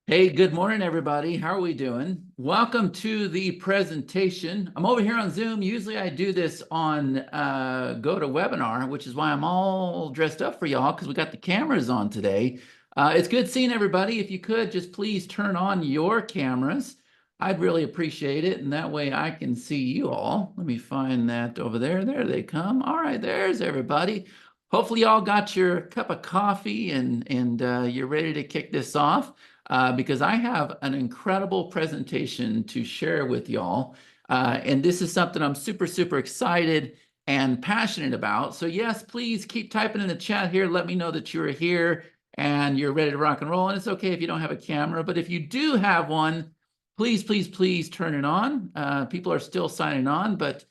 Hey, good morning, everybody. How are we doing? Welcome to the presentation. I'm over here on Zoom. Usually I do this on GoToWebinar, which is why I'm all dressed up for y'all because we got the cameras on today. It's good seeing everybody. If you could, just please turn on your cameras. I'd really appreciate it, and that way I can see you all. Let me find that over there. There they come. All right, there's everybody. Hopefully y'all got your cup of coffee and you're ready to kick this off because I have an incredible presentation to share with y'all. And this is something I'm super, super excited and passionate about. So yes, please keep typing in the chat here. Let me know that you're here and you're ready to rock and roll. And it's okay if you don't have a camera, but if you do have one, please, please, please turn it on. People are still signing on, but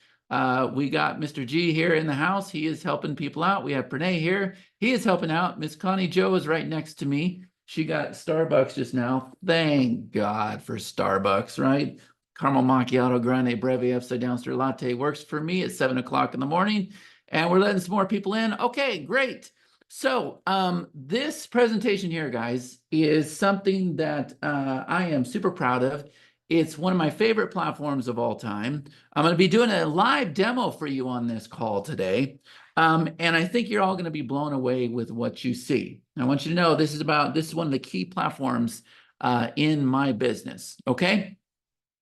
we got Mr. G here in the house. He is helping people out. We have Pranay here. He is helping out. Miss Connie Joe is right next to me. She got Starbucks just now. Thank God for Starbucks, right? Caramel macchiato, grande, breve, upside down stir latte works for me at 7 o'clock in the morning. And we're letting some more people in. Okay, great. So this presentation here, guys, is something that I am super proud of. It's one of my favorite platforms of all time. I'm going to be doing a live demo for you on this call today. And I think you're all going to be blown away with what you see. I want you to know this is one of the key platforms in my business. Okay.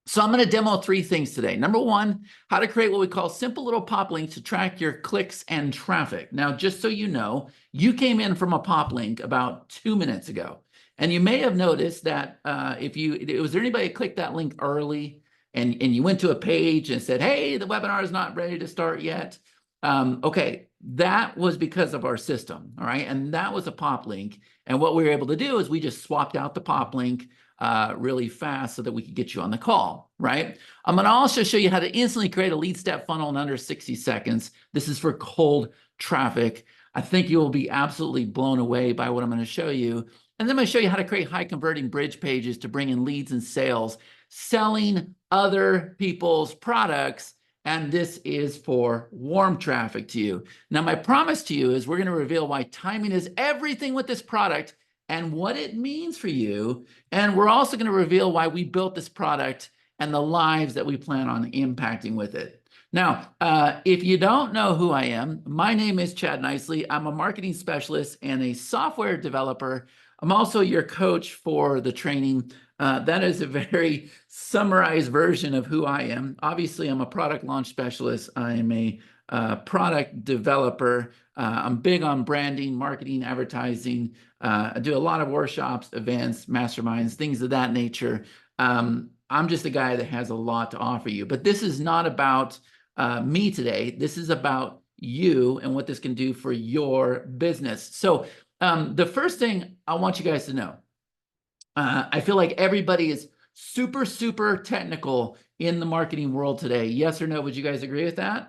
So I'm going to demo 3 things today. Number 1, how to create what we call simple little pop links to track your clicks and traffic. Now, just so you know, you came in from a pop link about 2 minutes ago. And you may have noticed that was there anybody that clicked that link early and you went to a page and said, hey, the webinar is not ready to start yet. Okay, that was because of our system, all right? And that was a pop link. And what we were able to do is we just swapped out the pop link really fast so that we could get you on the call, right? I'm going to also show you how to instantly create a lead step funnel in under 60 seconds. This is for cold traffic. I think you will be absolutely blown away by what I'm going to show you. And then I'm going to show you how to create high converting bridge pages to bring in leads and sales, selling other people's products. And this is for warm traffic to you. Now, my promise to you is we're going to reveal why timing is everything with this product and what it means for you. And we're also going to reveal why we built this product and the lives that we plan on impacting with it. Now, if you don't know who I am, my name is Chad Nicely. I'm a marketing specialist and a software developer. I'm also your coach for the training. That is a very summarized version of who I am. Obviously, I'm a product launch specialist. I am a product developer. I'm big on branding, marketing, advertising. I do a lot of workshops, events, masterminds, things of that nature. I'm just a guy that has a lot to offer you. But this is not about me today. This is about you and what this can do for your business. So the first thing I want you guys to know, I feel like everybody is super, super technical in the marketing world today. Yes or no? Would you guys agree with that?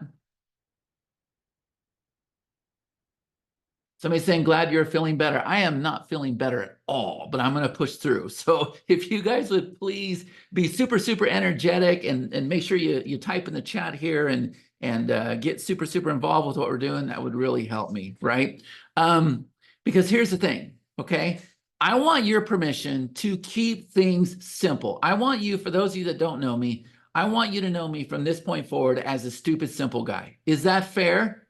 Somebody's saying, glad you're feeling better. I am not feeling better at all, but I'm going to push through. So if you guys would please be super, super energetic and make sure you type in the chat here and get super, super involved with what we're doing, that would really help me, right? Because here's the thing, okay? I want your permission to keep things simple. I want you, for those of you that don't know me, I want you to know me from this point forward as a stupid, simple guy. Is that fair?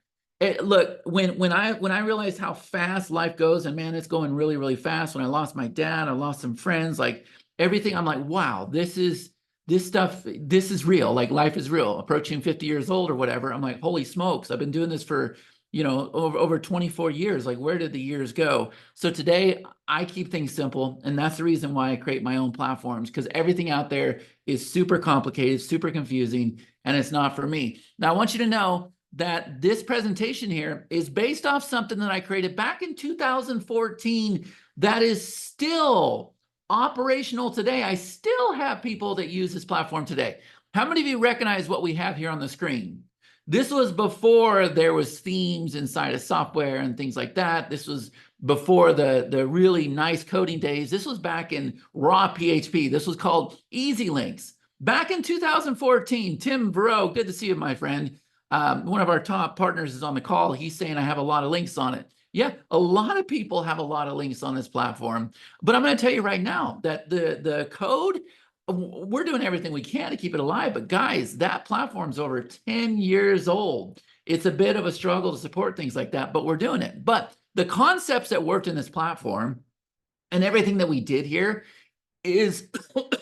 Look, when I realized how fast life goes, and man, it's going really, really fast. When I lost my dad, I lost some friends, like everything, I'm like, wow, this stuff, this is real. Like life is real. Approaching 50 years old or whatever, I'm like, holy smokes, I've been doing this for, over 24 years. Like, where did the years go? So today I keep things simple. And that's the reason why I create my own platforms, because everything out there is super complicated, super confusing, and it's not for me. Now, I want you to know that this presentation here is based off something that I created back in 2014 that is still operational today. I still have people that use this platform today. How many of you recognize what we have here on the screen? This was before there was themes inside of software and things like that. This was before the really nice coding days. This was back in raw PHP. This was called Easy Links. Back in 2014, Tim Verow, good to see you, my friend. One of our top partners is on the call. He's saying I have a lot of links on it. Yeah, a lot of people have a lot of links on this platform, but I'm going to tell you right now that the code, we're doing everything we can to keep it alive. But guys, that platform's over 10 years old. It's a bit of a struggle to support things like that, but we're doing it. But the concepts that worked in this platform and everything that we did here is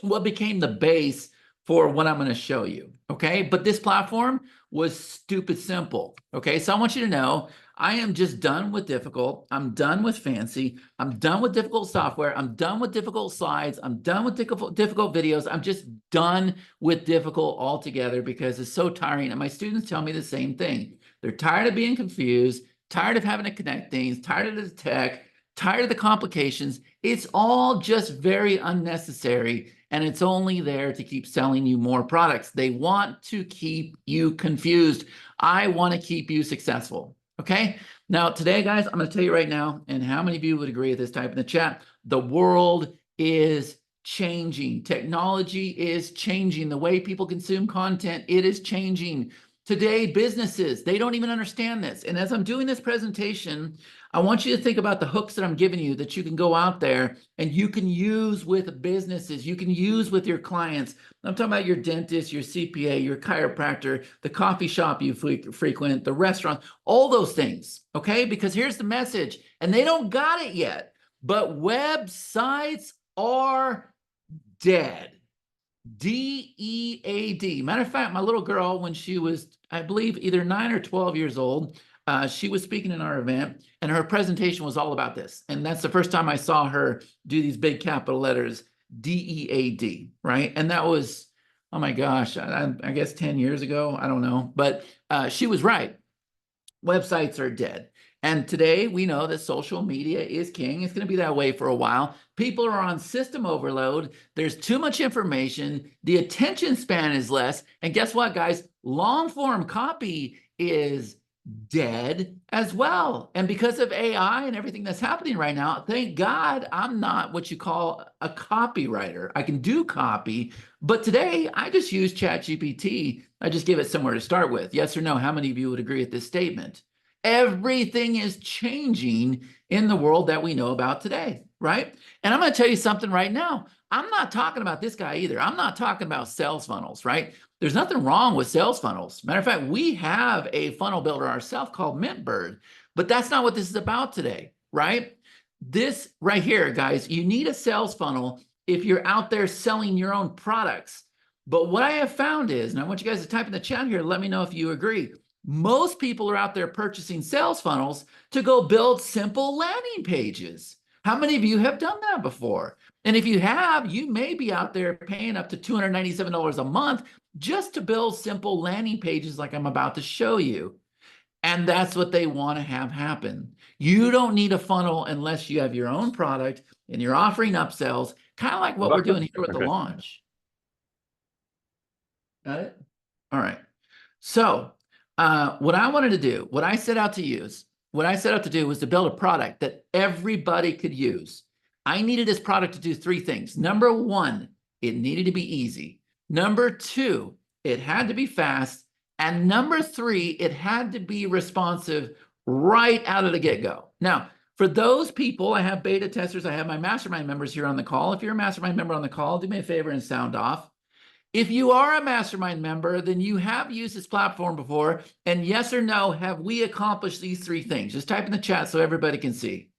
what became the base for what I'm going to show you. Okay. But this platform was stupid simple. Okay. So I want you to know I am just done with difficult. I'm done with fancy. I'm done with difficult software. I'm done with difficult slides. I'm done with difficult videos. I'm just done with difficult altogether because it's so tiring. And my students tell me the same thing. They're tired of being confused, tired of having to connect things, tired of the tech, tired of the complications. It's all just very unnecessary, and it's only there to keep selling you more products. They want to keep you confused. I want to keep you successful. Okay. Now, today, guys, I'm going to tell you right now, and how many of you would agree with this? Type in the chat. The world is changing. Technology is changing. The way people consume content, it is changing. Today, businesses, they don't even understand this. And as I'm doing this presentation, I want you to think about the hooks that I'm giving you that you can go out there and you can use with businesses, you can use with your clients. I'm talking about your dentist, your CPA, your chiropractor, the coffee shop you frequent, the restaurant, all those things, okay? Because here's the message, and they don't got it yet, but websites are dead. DEAD. Matter of fact, my little girl, when she was, I believe, either 9 or 12 years old, she was speaking in our event, and her presentation was all about this. And that's the first time I saw her do these big capital letters, DEAD, right? And that was, oh my gosh, I guess 10 years ago. I don't know. But she was right. Websites are dead. And today we know that social media is king. It's going to be that way for a while. People are on system overload. There's too much information. The attention span is less. And guess what, guys? Long form copy is dead as well. And because of AI and everything that's happening right now, thank God I'm not what you call a copywriter. I can do copy, but today I just use ChatGPT. I just give it somewhere to start with. Yes or no? How many of you would agree with this statement? Everything is changing in the world that we know about today, right? And I'm going to tell you something right now. I'm not talking about this guy either. I'm not talking about sales funnels, right? There's nothing wrong with sales funnels. Matter of fact, we have a funnel builder ourselves called Mintbird, but that's not what this is about today, right? This right here, guys, you need a sales funnel if you're out there selling your own products. But what I have found is, and I want you guys to type in the chat here, let me know if you agree. Most people are out there purchasing sales funnels to go build simple landing pages. How many of you have done that before? And if you have, you may be out there paying up to $297 a month just to build simple landing pages like I'm about to show you. And that's what they want to have happen. You don't need a funnel unless you have your own product and you're offering upsells, kind of like what we're doing here with the launch. Got it? All right. So what I wanted to do, what I set out to do was to build a product that everybody could use. I needed this product to do 3 things. Number 1, it needed to be easy. Number 2, it had to be fast. And number 3, it had to be responsive right out of the get-go. Now, for those people, I have beta testers, I have my mastermind members here on the call. If you're a mastermind member on the call, do me a favor and sound off. If you are a mastermind member, then you have used this platform before. And yes or no, have we accomplished these 3 things? Just type in the chat so everybody can see.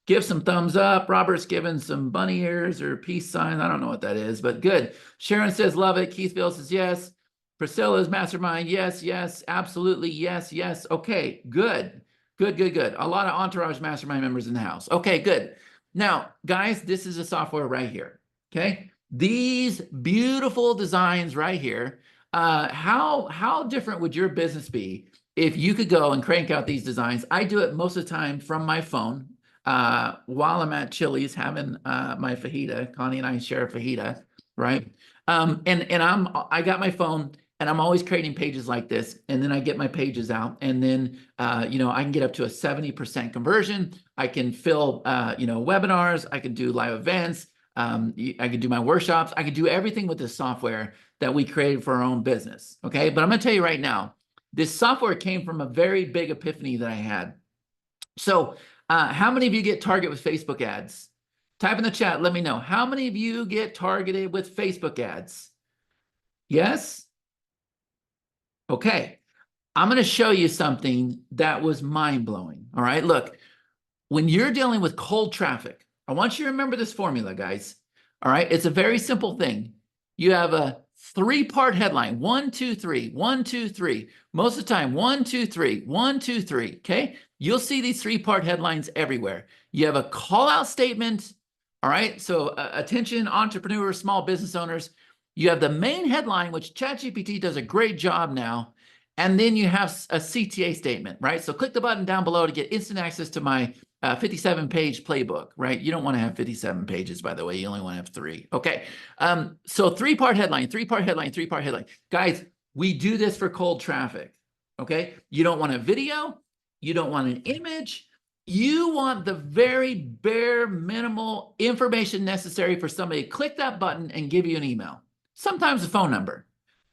Give some thumbs up. Robert's giving some bunny ears or peace signs. I don't know what that is, but good. Sharon says, love it. Keith Bill says, yes. Priscilla's mastermind. Yes, yes, absolutely. Yes, yes. Okay, good. Good, good, good. A lot of Entourage mastermind members in the house. Okay, good. Now, guys, this is a software right here. Okay. These beautiful designs right here, how different would your business be if you could go and crank out these designs? I do it most of the time from my phone while I'm at Chili's having my fajita. Connie and I share a fajita, right? I got my phone and I'm always creating pages like this. And then I get my pages out and then, I can get up to a 70% conversion. I can fill, webinars. I can do live events. I could do my workshops. I could do everything with this software that we created for our own business. Okay. But I'm going to tell you right now, this software came from a very big epiphany that I had. So How many of you get targeted with Facebook ads? Type in the chat, let me know. How many of you get targeted with Facebook ads? Yes? Okay. I'm going to show you something that was mind-blowing. All right, look, when you're dealing with cold traffic, I want you to remember this formula, guys. All right, it's a very simple thing. You have a three-part headline, 1, 2, 3, 1, 2, 3. Most of the time, 1, 2, 3, 1, 2, 3. Okay, you'll see these three-part headlines everywhere. You have a call-out statement. All right, so attention, entrepreneurs, small business owners. You have the main headline, which ChatGPT does a great job now. And then you have a CTA statement, right? So click the button down below to get instant access to my 57-page playbook, right? You don't want to have 57 pages, by the way. You only want to have 3. Okay. So three-part headline, three-part headline, three-part headline. Guys, we do this for cold traffic, okay? You don't want a video. You don't want an image. You want the very bare minimal information necessary for somebody to click that button and give you an email. Sometimes a phone number.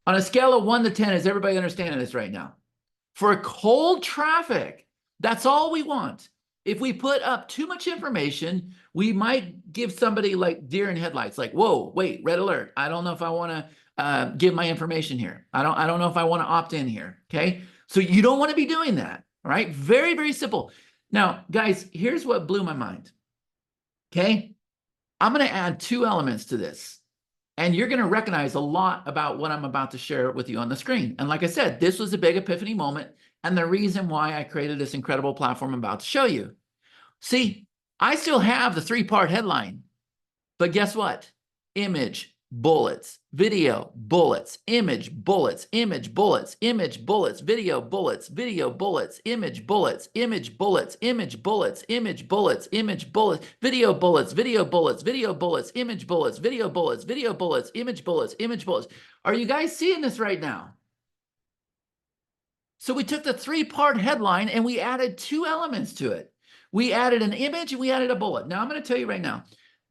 On a scale of 1 to 10, is everybody understanding this right now? For cold traffic, that's all we want. If we put up too much information, we might give somebody like deer in headlights, like, whoa, wait, red alert. I don't know if I want to give my information here. I don't know if I want to opt in here, okay? So you don't want to be doing that, all right? Very, very simple. Now, guys, here's what blew my mind, okay? I'm going to add 2 elements to this. And you're going to recognize a lot about what I'm about to share with you on the screen. And like I said, this was a big epiphany moment and the reason why I created this incredible platform I'm about to show you. See, I still have the 3-part headline, but guess what? Image, bullets, video, bullets, image, bullets, image, bullets, image, bullets, video, bullets, video, bullets, image, bullets, image, bullets, image, bullets, image, bullets, image, bullets, video, bullets, video, bullets, video, bullets, image, bullets, video, bullets, video, bullets, image, bullets, image, bullets. Are you guys seeing this right now? So we took the 3-part headline and we added 2 elements to it. We added an image and we added a bullet. Now I'm going to tell you right now,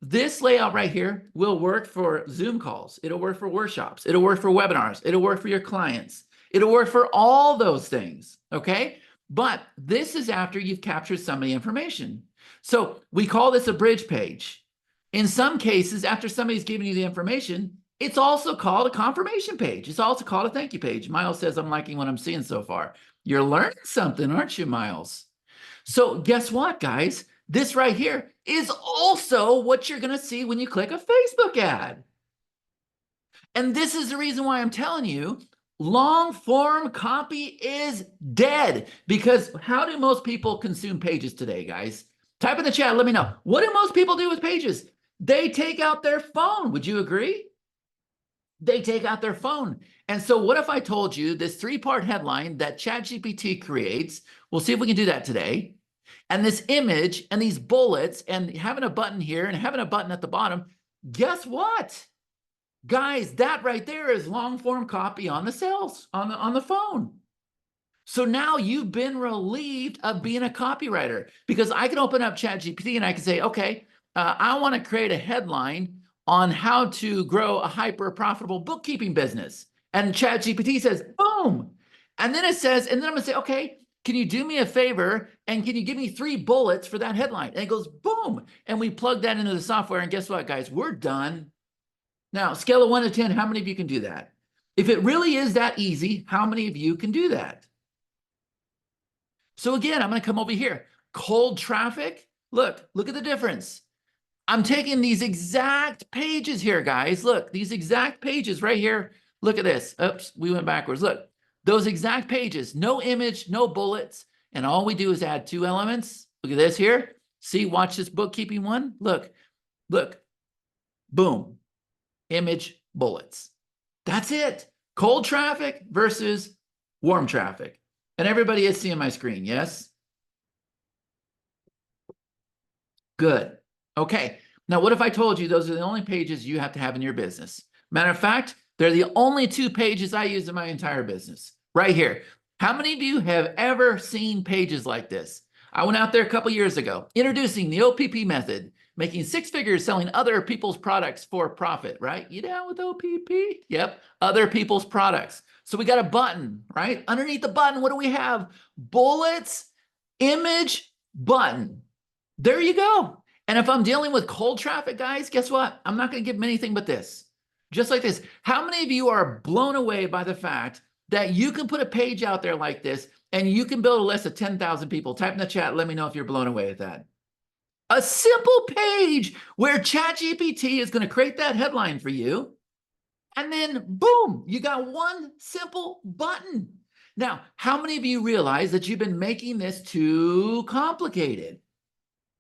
this layout right here will work for Zoom calls. It'll work for workshops. It'll work for webinars. It'll work for your clients. It'll work for all those things, okay? But this is after you've captured some of the information. So we call this a bridge page. In some cases, after somebody's given you the information, it's also called a confirmation page. It's also called a thank you page. Miles says, I'm liking what I'm seeing so far. You're learning something, aren't you, Miles? So guess what, guys? This right here is also what you're going to see when you click a Facebook ad. And this is the reason why I'm telling you, long form copy is dead. Because how do most people consume pages today, guys? Type in the chat, let me know. What do most people do with pages? They take out their phone. Would you agree? They take out their phone. And so what if I told you this 3-part headline that ChatGPT creates? We'll see if we can do that today. And this image and these bullets and having a button here and having a button at the bottom, guess what? Guys, that right there is long form copy on the cells, on the phone. So now you've been relieved of being a copywriter because I can open up ChatGPT and I can say, okay, I want to create a headline on how to grow a hyper profitable bookkeeping business. And ChatGPT says, boom. And then it says, and then I'm going to say, okay, can you do me a favor and can you give me 3 bullets for that headline? And it goes, boom. And we plug that into the software. And guess what, guys? We're done. Now, scale of 1 to 10, how many of you can do that? If it really is that easy, how many of you can do that? So again, I'm going to come over here. Cold traffic. Look at the difference. I'm taking these exact pages here, guys. Look, these exact pages right here. Look at this. Oops, we went backwards. Look. Those exact pages, no image, no bullets, and all we do is add 2 elements. Look at this here. See, watch this bookkeeping one. Look, boom, image, bullets. That's it. Cold traffic versus warm traffic. And everybody is seeing my screen, yes? Good. Okay. Now, what if I told you those are the only pages you have to have in your business? Matter of fact, they're the only 2 pages I use in my entire business. Right here. How many of you have ever seen pages like this? I went out there a couple years ago, introducing the OPP method, making 6 figures selling other people's products for profit, right? You down with OPP? Yep, other people's products. So we got a button, right? Underneath the button, what do we have? Bullets, image, button. There you go. And if I'm dealing with cold traffic, guys, guess what? I'm not going to give them anything but this. Just like this. How many of you are blown away by the fact that you can put a page out there like this and you can build a list of 10,000 people? Type in the chat. Let me know if you're blown away at that. A simple page where ChatGPT is going to create that headline for you. And then boom, you got one simple button. Now, how many of you realize that you've been making this too complicated?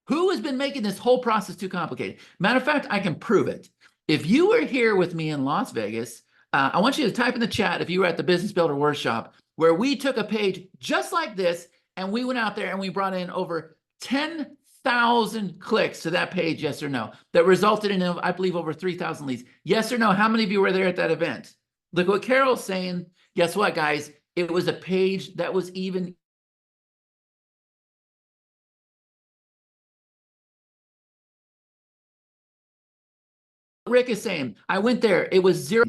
Who has been making this whole process too complicated? Matter of fact, I can prove it. If you were here with me in Las Vegas, I want you to type in the chat if you were at the Business Builder Workshop, where we took a page just like this, and we went out there and we brought in over 10,000 clicks to that page, yes or no, that resulted in, I believe, over 3,000 leads. Yes or no? How many of you were there at that event? Look what Carol's saying. Guess what, guys? It was a page that was even Rick is saying, I went there, it was zero.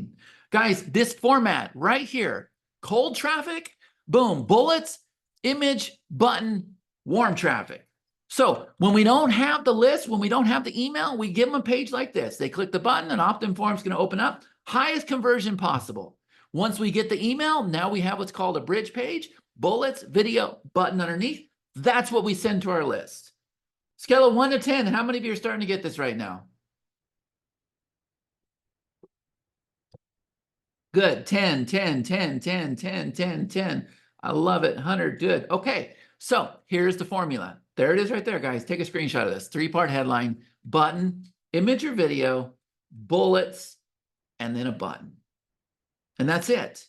Guys, this format right here, cold traffic, boom, bullets, image, button, warm traffic. So when we don't have the list, when we don't have the email, we give them a page like this. They click the button, an opt-in form is going to open up, highest conversion possible. Once we get the email, now we have what's called a bridge page, bullets, video, button underneath. That's what we send to our list. Scale of 1 to 10, how many of you are starting to get this right now? Good. 10, 10, 10, 10, 10, 10, 10. I love it. 100. Good. Okay. So here's the formula. There it is right there, guys. Take a screenshot of this. 3-part headline, button, image or video, bullets, and then a button. And that's it.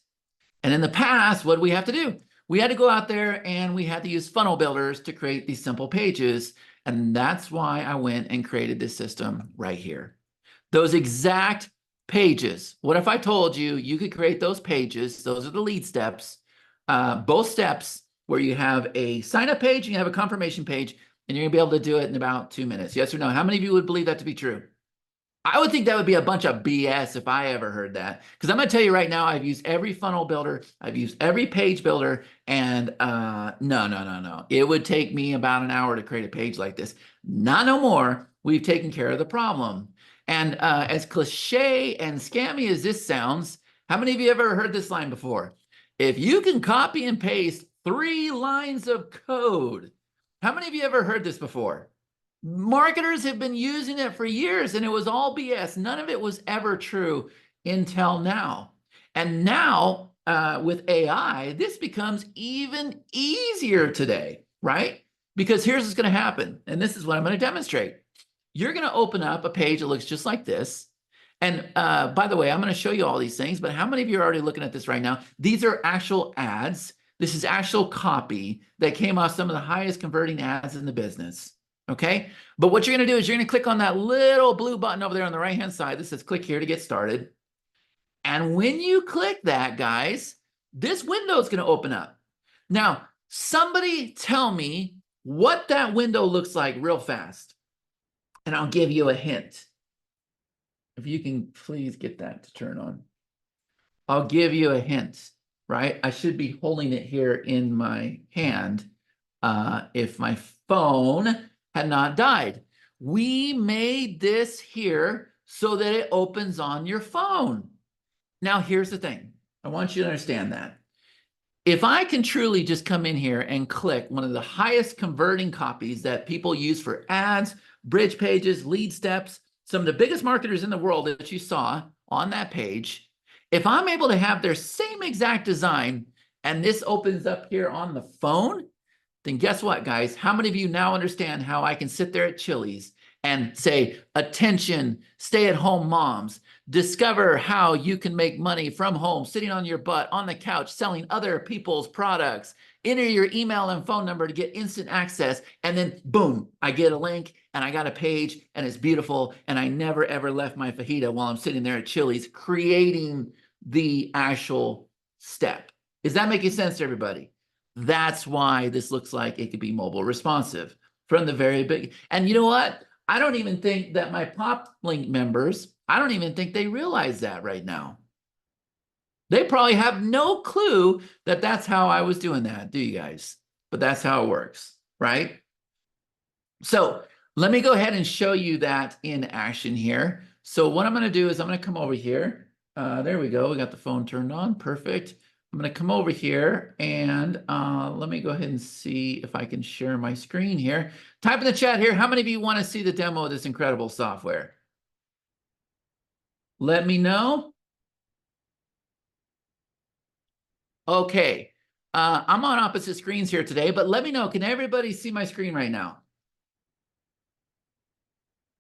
And in the past, what did we have to do? We had to go out there and we had to use funnel builders to create these simple pages. And that's why I went and created this system right here. Those exact pages. What if I told you you could create those pages? Those are the lead steps. Both steps where you have a sign-up page and you have a confirmation page, and you're going to be able to do it in about 2 minutes. Yes or no? How many of you would believe that to be true? I would think that would be a bunch of BS if I ever heard that. Because I'm going to tell you right now, I've used every funnel builder, I've used every page builder, and no. It would take me about an hour to create a page like this. Not no more. We've taken care of the problem. And as cliche and scammy as this sounds, how many of you ever heard this line before? If you can copy and paste 3 lines of code, how many of you ever heard this before? Marketers have been using it for years, and it was all BS. None of it was ever true until now. And now, with AI, this becomes even easier today, right? Because here's what's going to happen, and this is what I'm going to demonstrate. You're going to open up a page that looks just like this. And by the way, I'm going to show you all these things, but how many of you are already looking at this right now? These are actual ads. This is actual copy that came off some of the highest converting ads in the business. Okay, but what you're going to do is you're going to click on that little blue button over there on the right-hand side that says click here to get started. And when you click that, guys, this window is going to open up. Now, somebody tell me what that window looks like real fast, and I'll give you a hint. If you can please get that to turn on. I'll give you a hint, right? I should be holding it here in my hand if my phone had not died. We made this here so that it opens on your phone. Now, here's the thing. I want you to understand that. If I can truly just come in here and click one of the highest converting copies that people use for ads, bridge pages, lead steps, some of the biggest marketers in the world that you saw on that page, if I'm able to have their same exact design and this opens up here on the phone, then guess what, guys? How many of you now understand how I can sit there at Chili's and say, attention, stay-at-home moms, discover how you can make money from home, sitting on your butt, on the couch, selling other people's products. Enter your email and phone number to get instant access. And then, boom, I get a link and I got a page and it's beautiful. And I never, ever left my fajita while I'm sitting there at Chili's creating the actual step. Is that making sense to everybody? That's why this looks like it could be mobile responsive from the very beginning. And you know what? I don't even think that my Poplink members, I don't even think they realize that right now. They probably have no clue that that's how I was doing that, do you guys? But that's how it works, right? So let me go ahead and show you that in action here. So what I'm going to do is I'm going to come over here. There we go. We got the phone turned on. Perfect. I'm going to come over here and let me go ahead and see if I can share my screen here. Type in the chat here. How many of you want to see the demo of this incredible software? Let me know. Okay. I'm on opposite screens here today, but let me know. Can everybody see my screen right now?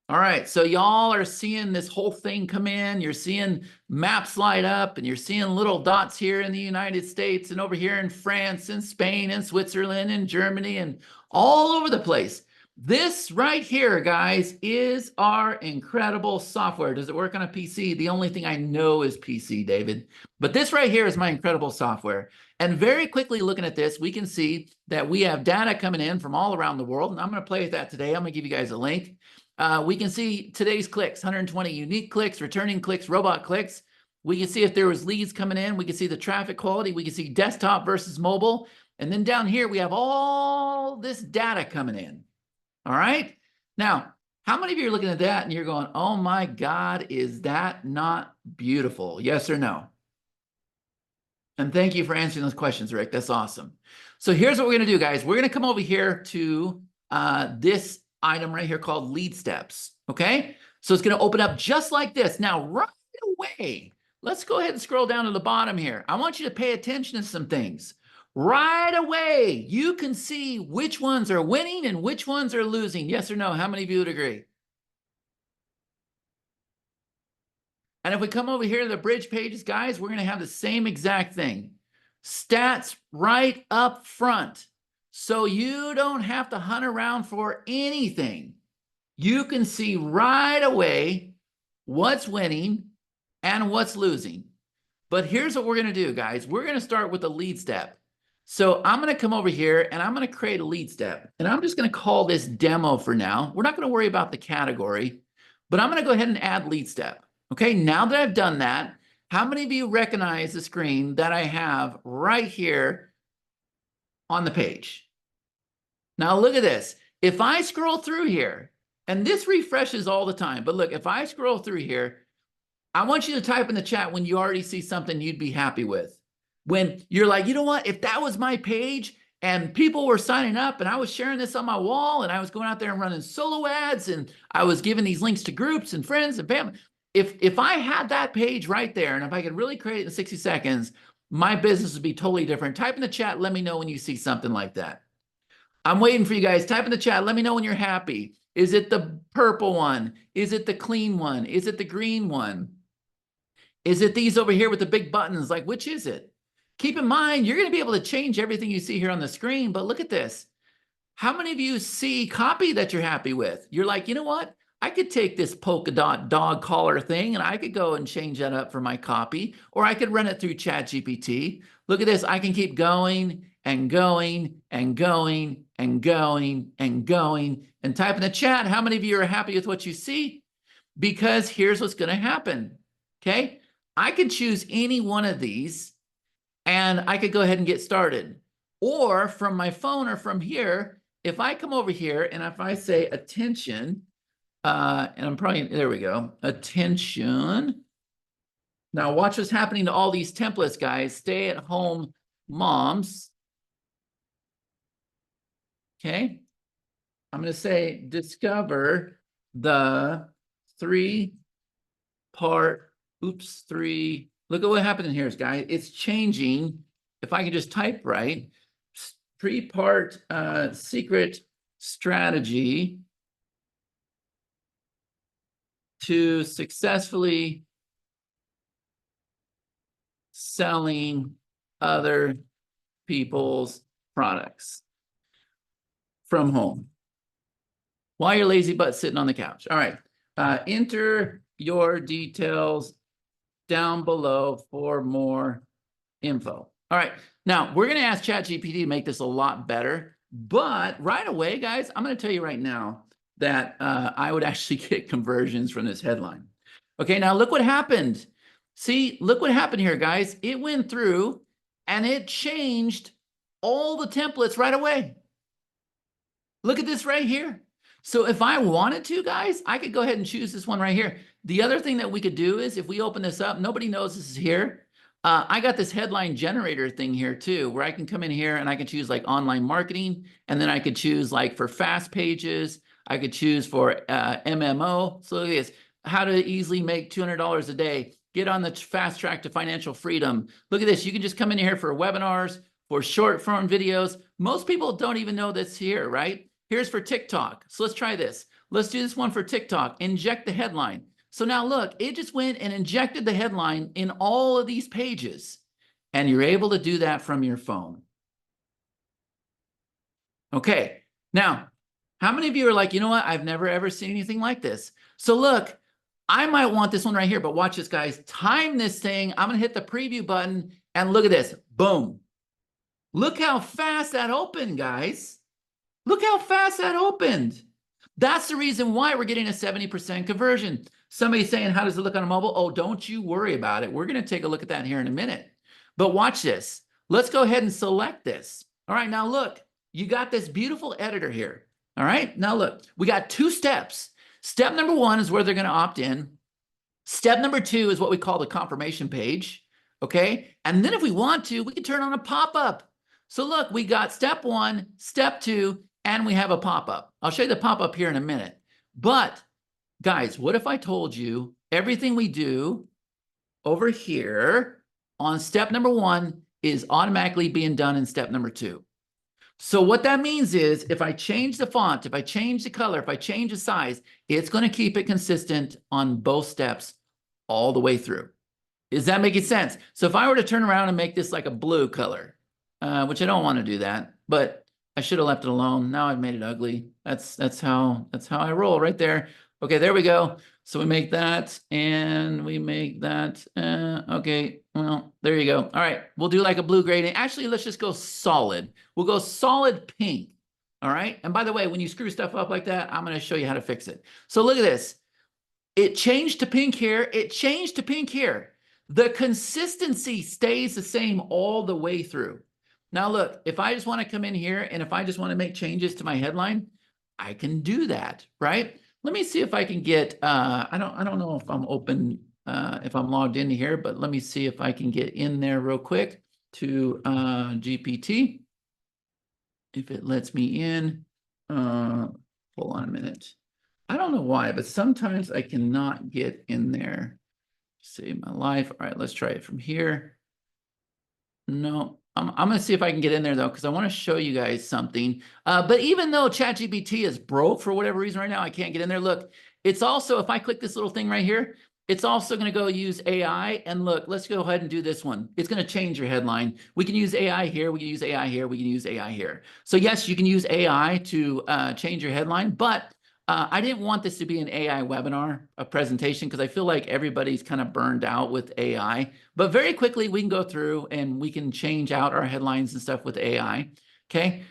All right, so y'all are seeing this whole thing come in. You're seeing maps light up, and you're seeing little dots here in the United States and over here in France and Spain and Switzerland and Germany and all over the place. This right here, guys, is our incredible software. Does it work on a PC? The only thing I know is PC, David. But this right here is my incredible software. And very quickly looking at this, we can see that we have data coming in from all around the world. And I'm going to play with that today. I'm going to give you guys a link. We can see today's clicks, 120 unique clicks, returning clicks, robot clicks. We can see if there was leads coming in. We can see the traffic quality. We can see desktop versus mobile. And then down here, we have all this data coming in. All right. Now, how many of you are looking at that and you're going, oh my God, is that not beautiful? Yes or no? And thank you for answering those questions, Rick. That's awesome. So here's what we're going to do, guys. We're going to come over here to this item right here called lead steps. Okay. So it's going to open up just like this. Now, right away, let's go ahead and scroll down to the bottom here. I want you to pay attention to some things. Right away, you can see which ones are winning and which ones are losing. Yes or no? How many of you would agree? And if we come over here to the bridge pages, guys, we're going to have the same exact thing. Stats right up front. So you don't have to hunt around for anything. You can see right away what's winning and what's losing. But here's what we're going to do, guys. We're going to start with the lead step. So I'm going to come over here and I'm going to create a lead step. And I'm just going to call this demo for now. We're not going to worry about the category, but I'm going to go ahead and add lead step. Okay, now that I've done that, how many of you recognize the screen that I have right here on the page? Now look at this. If I scroll through here, and this refreshes all the time, but look, if I scroll through here, I want you to type in the chat when you already see something you'd be happy with. When you're like, you know what, if that was my page and people were signing up and I was sharing this on my wall and I was going out there and running solo ads and I was giving these links to groups and friends and family, if I had that page right there and if I could really create it in 60 seconds, my business would be totally different. Type in the chat, let me know when you see something like that. I'm waiting for you guys. Type in the chat, let me know when you're happy. Is it the purple one? Is it the clean one? Is it the green one? Is it these over here with the big buttons? Like, which is it? Keep in mind, you're going to be able to change everything you see here on the screen, but look at this. How many of you see copy that you're happy with? You're like, you know what? I could take this polka dot dog collar thing and I could go and change that up for my copy, or I could run it through ChatGPT. Look at this. I can keep going and going and going and going and going and type in the chat. How many of you are happy with what you see? Because here's what's going to happen. Okay. I could choose any one of these and I could go ahead and get started. Or from my phone or from here, if I come over here and if I say attention, and I'm probably, there we go, attention. Now watch what's happening to all these templates, guys. Stay at home moms. Okay. I'm going to say discover the three-part, look at what happened in here, guys. It's changing. If I can just type right, three-part secret strategy to successfully selling other people's products from home while your lazy butt's sitting on the couch. All right. Enter your details down below for more info. All right. Now, we're going to ask ChatGPT to make this a lot better. But right away, guys, I'm going to tell you right now that I would actually get conversions from this headline. Okay, now look what happened. See, look what happened here, guys. It went through and it changed all the templates right away. Look at this right here. So if I wanted to, guys, I could go ahead and choose this one right here. The other thing that we could do is if we open this up, nobody knows this is here. I got this headline generator thing here too, where I can come in here and I can choose like online marketing, and then I could choose like for fast pages, I could choose for MMO. So look at this, how to easily make $200 a day, get on the fast track to financial freedom. Look at this, you can just come in here for webinars, for short form videos. Most people don't even know this here, right? Here's for TikTok. So let's try this. Let's do this one for TikTok. Inject the headline. So now look, it just went and injected the headline in all of these pages. And you're able to do that from your phone. Okay. Now, how many of you are like, you know what? I've never ever seen anything like this. So look, I might want this one right here, but watch this, guys. Time this thing. I'm going to hit the preview button and look at this. Boom. Look how fast that opened, guys. Look how fast that opened. That's the reason why we're getting a 70% conversion. Somebody's saying, how does it look on a mobile? Oh, don't you worry about it. We're going to take a look at that here in a minute. But watch this. Let's go ahead and select this. All right, now look, you got this beautiful editor here. All right, now look, we got 2 steps. Step number 1 is where they're going to opt in. Step number 2 is what we call the confirmation page. Okay, and then if we want to, we can turn on a pop-up. So look, we got step 1, step 2, and we have a pop-up. I'll show you the pop-up here in a minute. But guys, what if I told you everything we do over here on step number 1 is automatically being done in step number 2? So what that means is if I change the font, if I change the color, if I change the size, it's going to keep it consistent on both steps all the way through. Is that making sense? So if I were to turn around and make this like a blue color, which I don't want to do that, but I should have left it alone. Now I've made it ugly. That's how I roll right there. Okay, there we go. So we make that and we make that. Okay, well, there you go. All right, we'll do like a blue gradient. Actually, let's just go solid. We'll go solid pink. All right, and by the way, when you screw stuff up like that, I'm going to show you how to fix it. So look at this. It changed to pink here. It changed to pink here. The consistency stays the same all the way through. Now look, if I just want to come in here and if I just want to make changes to my headline, I can do that, right? Let me see if I can get, I don't know if I'm open, if I'm logged in here, but let me see if I can get in there real quick to GPT. If it lets me in, hold on a minute. I don't know why, but sometimes I cannot get in there. Save my life. All right, let's try it from here. No, I'm going to see if I can get in there, though, because I want to show you guys something. But even though ChatGPT is broke for whatever reason right now, I can't get in there. Look, it's also, if I click this little thing right here, it's also going to go use AI. And look, let's go ahead and do this one. It's going to change your headline. We can use AI here. We can use AI here. We can use AI here. So yes, you can use AI to change your headline, but I didn't want this to be an AI webinar, a presentation, because I feel like everybody's kind of burned out with AI. But very quickly, we can go through and we can change out our headlines and stuff with AI. Okay,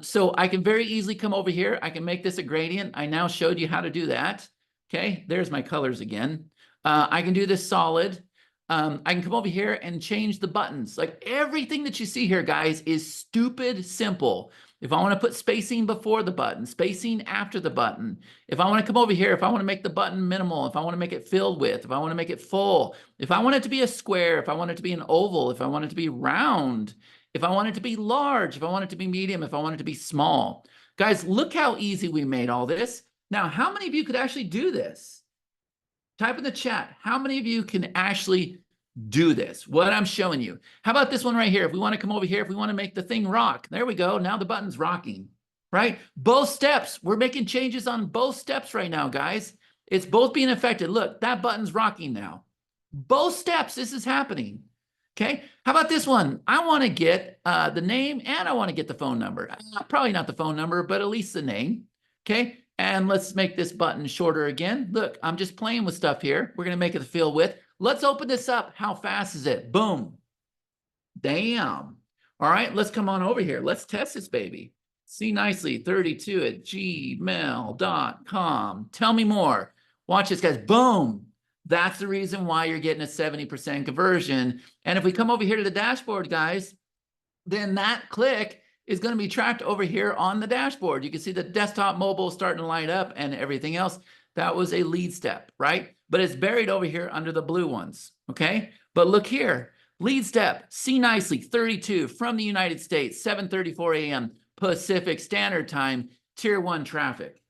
so I can very easily come over here. I can make this a gradient. I now showed you how to do that. Okay, there's my colors again. I can do this solid. I can come over here and change the buttons. Like everything that you see here, guys, is stupid simple. If I want to put spacing before the button, spacing after the button, if I want to come over here, if I want to make the button minimal, if I want to make it filled with, if I want to make it full, if I want it to be a square, if I want it to be an oval, if I want it to be round, if I want it to be large, if I want it to be medium, if I want it to be small. Guys, look how easy we made all this. Now, how many of you could actually do this? Type in the chat. How many of you can actually do this, what I'm showing you? How about this one right here? If we want to come over here, if we want to make the thing rock, there we go. Now the button's rocking, right? Both steps. We're making changes on both steps right now, guys. It's both being affected. Look, that button's rocking now. Both steps, this is happening. Okay. How about this one? I want to get the name and I want to get the phone number. Probably not the phone number, but at least the name. Okay. And let's make this button shorter again. Look, I'm just playing with stuff here. We're going to make it the fill width. Let's open this up. How fast is it? Boom. Damn. All right, let's come on over here. Let's test this baby. See nicely, 32@gmail.com. Tell me more. Watch this, guys. Boom. That's the reason why you're getting a 70% conversion. And if we come over here to the dashboard, guys, then that click is going to be tracked over here on the dashboard. You can see the desktop, mobile starting to light up and everything else. That was a lead step, right? But it's buried over here under the blue ones, okay? But look here, lead step, see nicely, 32 from the United States, 7:34 a.m. Pacific Standard Time, Tier 1 traffic.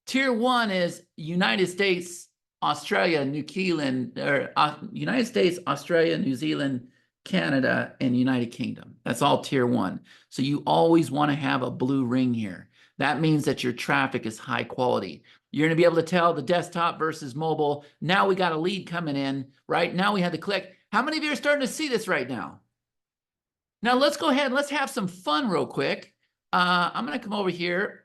Tier 1 is United States, Australia, New Zealand, or United States, Australia, New Zealand, Canada, and United Kingdom. That's all Tier 1. So you always want to have a blue ring here. That means that your traffic is high quality. You're going to be able to tell the desktop versus mobile. Now we got a lead coming in, right? Now we had to click. How many of you are starting to see this right now? Now let's go ahead and let's have some fun real quick. I'm going to come over here.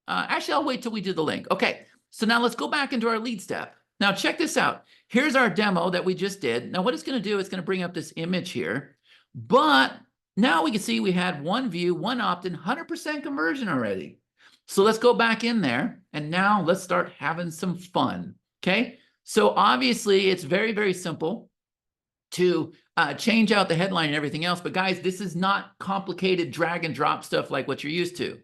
Actually, I'll wait till we do the link. Okay, so now let's go back into our lead step. Now check this out. Here's our demo that we just did. Now what it's going to do, it's going to bring up this image here. But now we can see we had one view, one opt-in, 100% conversion already. So let's go back in there, and now let's start having some fun, okay? So obviously, it's very, very simple to change out the headline and everything else. But guys, this is not complicated drag and drop stuff like what you're used to.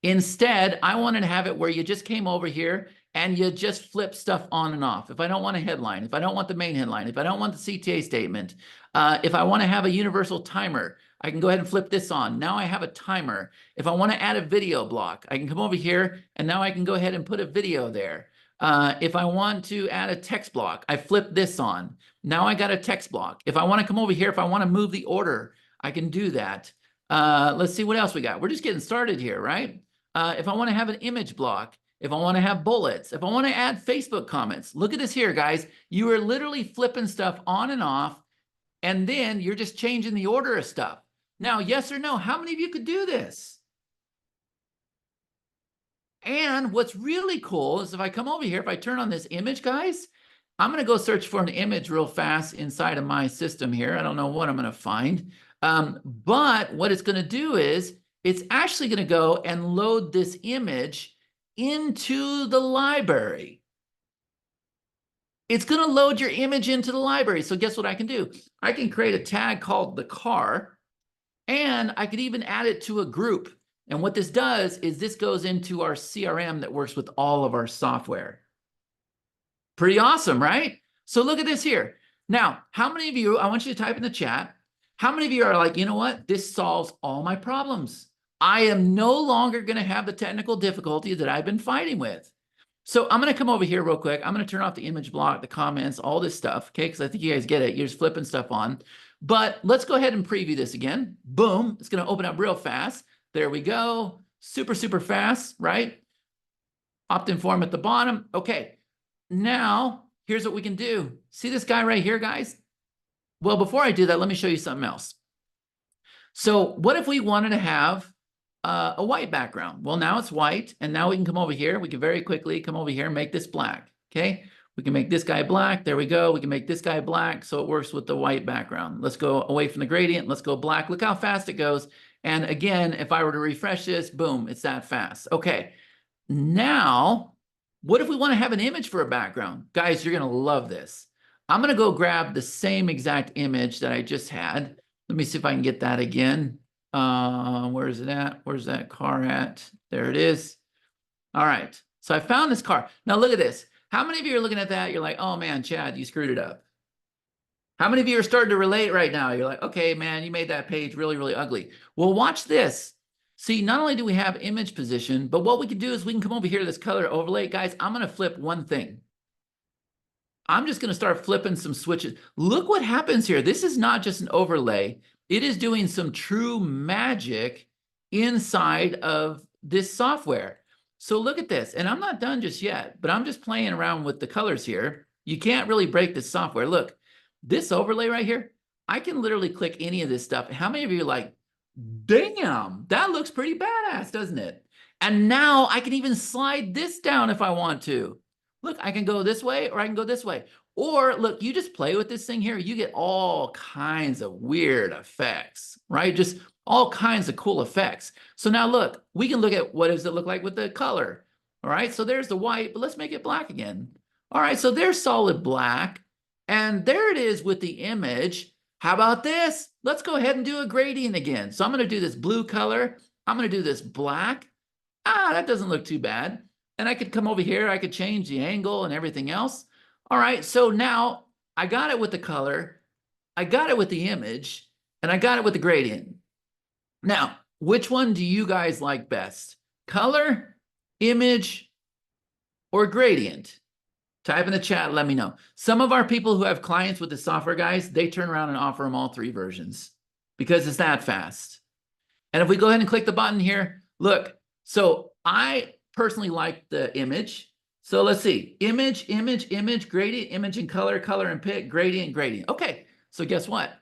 Instead, I wanted to have it where you just came over here and you just flip stuff on and off. If I don't want a headline, if I don't want the main headline, if I don't want the CTA statement, if I want to have a universal timer, I can go ahead and flip this on. Now I have a timer. If I want to add a video block, I can come over here and now I can go ahead and put a video there. If I want to add a text block, I flip this on. Now I got a text block. If I want to come over here, if I want to move the order, I can do that. Let's see what else we got. We're just getting started here, right? If I want to have an image block, if I want to have bullets, if I want to add Facebook comments, look at this here, guys. You are literally flipping stuff on and off, and then you're just changing the order of stuff. Now, yes or no, how many of you could do this? And what's really cool is if I come over here, if I turn on this image, guys, I'm going to go search for an image real fast inside of my system here. I don't know what I'm going to find. But what it's going to do is it's actually going to go and load this image into the library. It's going to load your image into the library. So guess what I can do? I can create a tag called the car, and I could even add it to a group. And what this does is this goes into our CRM that works with all of our software. Pretty awesome, right? So look at this here. Now, how many of you, I want you to type in the chat, how many of you are like, you know what? This solves all my problems. I am no longer going to have the technical difficulty that I've been fighting with. So I'm going to come over here real quick. I'm going to turn off the image block, the comments, all this stuff, okay? Because I think you guys get it. You're just flipping stuff on. But let's go ahead and preview this again. Boom. It's going to open up real fast. There we go. Super, super fast, right? Opt-in form at the bottom. Okay. Now, here's what we can do. See this guy right here, guys? Well, before I do that, let me show you something else. So what if we wanted to have a white background? Well, now it's white, and now we can come over here. We can very quickly come over here and make this black, okay? We can make this guy black. There we go. We can make this guy black, so it works with the white background. Let's go away from the gradient. Let's go black. Look how fast it goes. And again, if I were to refresh this, boom, it's that fast. Okay, now, what if we want to have an image for a background? Guys, you're going to love this. I'm going to go grab the same exact image that I just had. Let me see if I can get that again. Where is it at? Where's that car at? There it is. All right, so I found this car. Now look at this. How many of you are looking at that? You're like, oh man, Chad, you screwed it up. How many of you are starting to relate right now? You're like, okay, man, you made that page really, really ugly. Well, watch this. See, not only do we have image position, but what we can do is we can come over here to this color overlay. Guys, I'm going to flip one thing. I'm just going to start flipping some switches. Look what happens here. This is not just an overlay. It is doing some true magic inside of this software. So look at this. And I'm not done just yet, but I'm just playing around with the colors here. You can't really break this software. Look. This overlay right here, I can literally click any of this stuff. How many of you are like, damn, that looks pretty badass, doesn't it? And now I can even slide this down if I want to. Look, I can go this way or I can go this way. Or look, you just play with this thing here. You get all kinds of weird effects, right? Just all kinds of cool effects. So now look, we can look at what does it look like with the color. All right, so there's the white, but let's make it black again. All right, so there's solid black. And there it is with the image. How about this? Let's go ahead and do a gradient again. So I'm going to do this blue color. I'm going to do this black. That doesn't look too bad. And I could come over here. I could change the angle and everything else. All right, so now I got it with the color. I got it with the image. And I got it with the gradient. Now, which one do you guys like best? Color, image, or gradient? Type in the chat, let me know. Some of our people who have clients with the software guys, they turn around and offer them all 3 versions because it's that fast. And if we go ahead and click the button here, look, so I personally like the image. So let's see, image, image, image, gradient, image and color, color and pick, gradient, gradient. Okay, so guess what?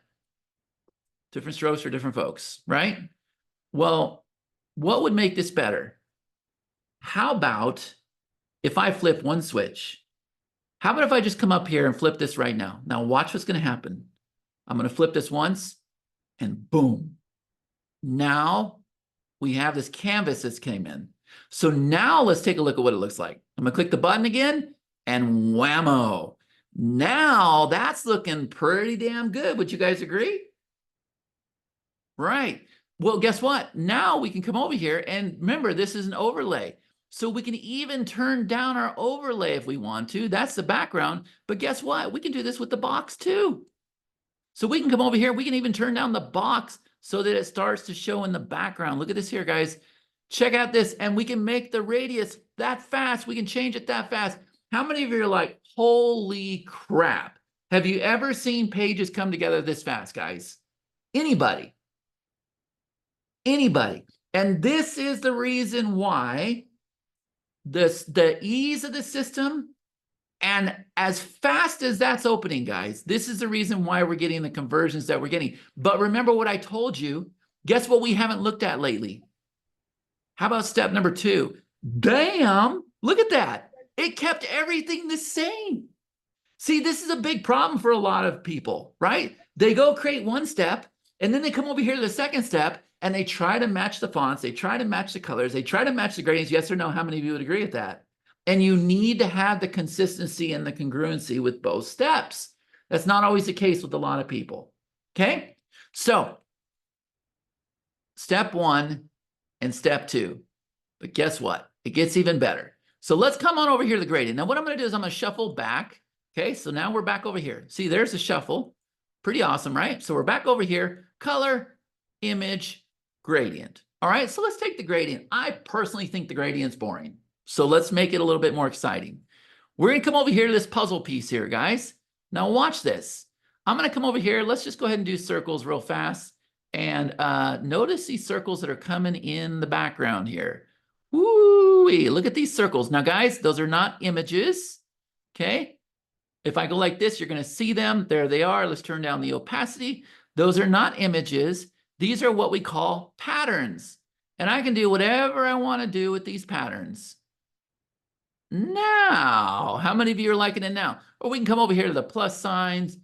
Different strokes for different folks, right? Well, what would make this better? How about if I flip one switch? How about if I just come up here and flip this right now? Now watch what's going to happen. I'm going to flip this once and boom. Now we have this canvas that's came in. So now let's take a look at what it looks like. I'm going to click the button again and whammo. Now that's looking pretty damn good. Would you guys agree? Right. Well, guess what? Now we can come over here and remember, this is an overlay. So we can even turn down our overlay if we want to. That's the background. But guess what? We can do this with the box too. So we can come over here. We can even turn down the box so that it starts to show in the background. Look at this here, guys. Check out this. And we can make the radius that fast. We can change it that fast. How many of you are like, holy crap? Have you ever seen pages come together this fast, guys? Anybody? Anybody? And this is the reason why the ease of the system and as fast as that's opening, guys, this is the reason why we're getting the conversions that we're getting. But remember what I told you. Guess what we haven't looked at lately? How about step number 2? Bam! Look at that. It kept everything the same. See, this is a big problem for a lot of people, right? They go create one step, and then they come over here to the second step, and they try to match the fonts, they try to match the colors, they try to match the gradients. Yes or no? How many of you would agree with that? And you need to have the consistency and the congruency with both steps. That's not always the case with a lot of people. Okay? So, step 1 and step 2. But guess what? It gets even better. So let's come on over here to the gradient. Now what I'm going to do is I'm going to shuffle back. Okay, so now we're back over here. See, there's the shuffle. Pretty awesome, right? So we're back over here. Color, image, gradient. All right, so let's take the gradient. I personally think the gradient's boring. So let's make it a little bit more exciting. We're going to come over here to this puzzle piece here, guys. Now watch this. I'm going to come over here. Let's just go ahead and do circles real fast. And notice these circles that are coming in the background here. Woo-wee, look at these circles. Now, guys, those are not images, okay? If I go like this, you're going to see them. There they are. Let's turn down the opacity. Those are not images. These are what we call patterns. And I can do whatever I want to do with these patterns. Now, how many of you are liking it now? Or we can come over here to the plus signs.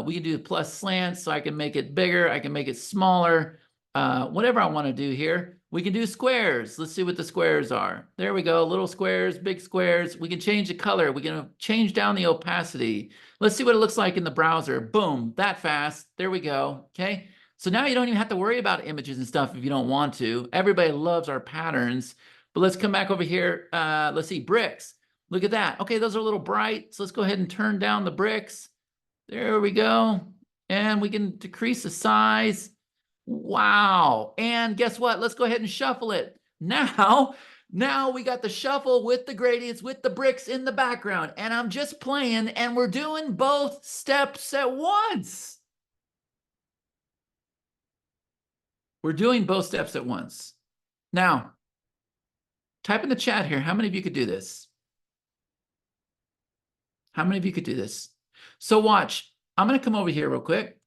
We can do the plus slants, so I can make it bigger. I can make it smaller. Whatever I want to do here. We can do squares. Let's see what the squares are. There we go. Little squares, big squares. We can change the color. We can change down the opacity. Let's see what it looks like in the browser. Boom, that fast. There we go. Okay. So now you don't even have to worry about images and stuff if you don't want to. Everybody loves our patterns. But let's come back over here. Let's see, bricks. Look at that. Okay, those are a little bright. So let's go ahead and turn down the bricks. There we go. And we can decrease the size. Wow. And guess what? Let's go ahead and shuffle it. Now we got the shuffle with the gradients, with the bricks in the background. And I'm just playing, and we're doing both steps at once. We're doing both steps at once. Now, type in the chat here. How many of you could do this? How many of you could do this? So watch. I'm going to come over here real quick.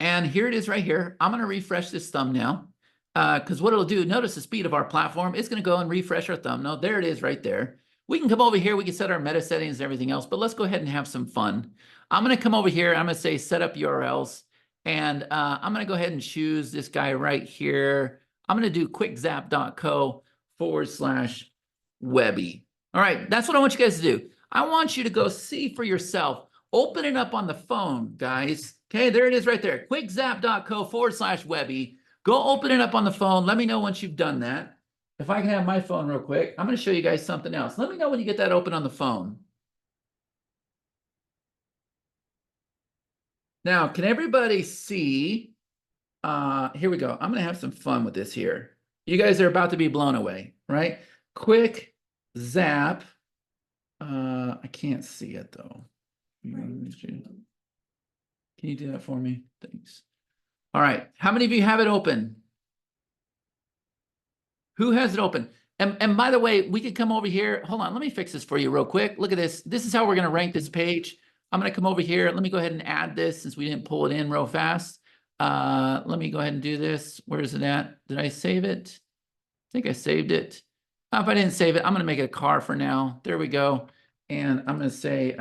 And here it is right here. I'm going to refresh this thumbnail because what it'll do, notice the speed of our platform. It's going to go and refresh our thumbnail. There it is right there. We can come over here. We can set our meta settings and everything else, but let's go ahead and have some fun. I'm going to come over here. I'm going to say set up URLs. And I'm going to go ahead and choose this guy right here. I'm going to do quickzap.co/Webby. All right, that's what I want you guys to do. I want you to go see for yourself. Open it up on the phone, guys. Okay, there it is right there. quickzap.co/Webby. Go open it up on the phone. Let me know once you've done that. If I can have my phone real quick, I'm going to show you guys something else. Let me know when you get that open on the phone. Now, can everybody see? Here we go. I'm going to have some fun with this here. You guys are about to be blown away, right? Quick zap. I can't see it though. Can you do that for me? Thanks. All right. How many of you have it open? Who has it open? And by the way, we could come over here. Hold on. Let me fix this for you real quick. Look at this. This is how we're going to rank this page. I'm going to come over here. Let me go ahead and add this since we didn't pull it in real fast. Let me go ahead and do this. Where is it at? Did I save it? I think I saved it. If I didn't save it, I'm going to make it a car for now. There we go. And I'm going to say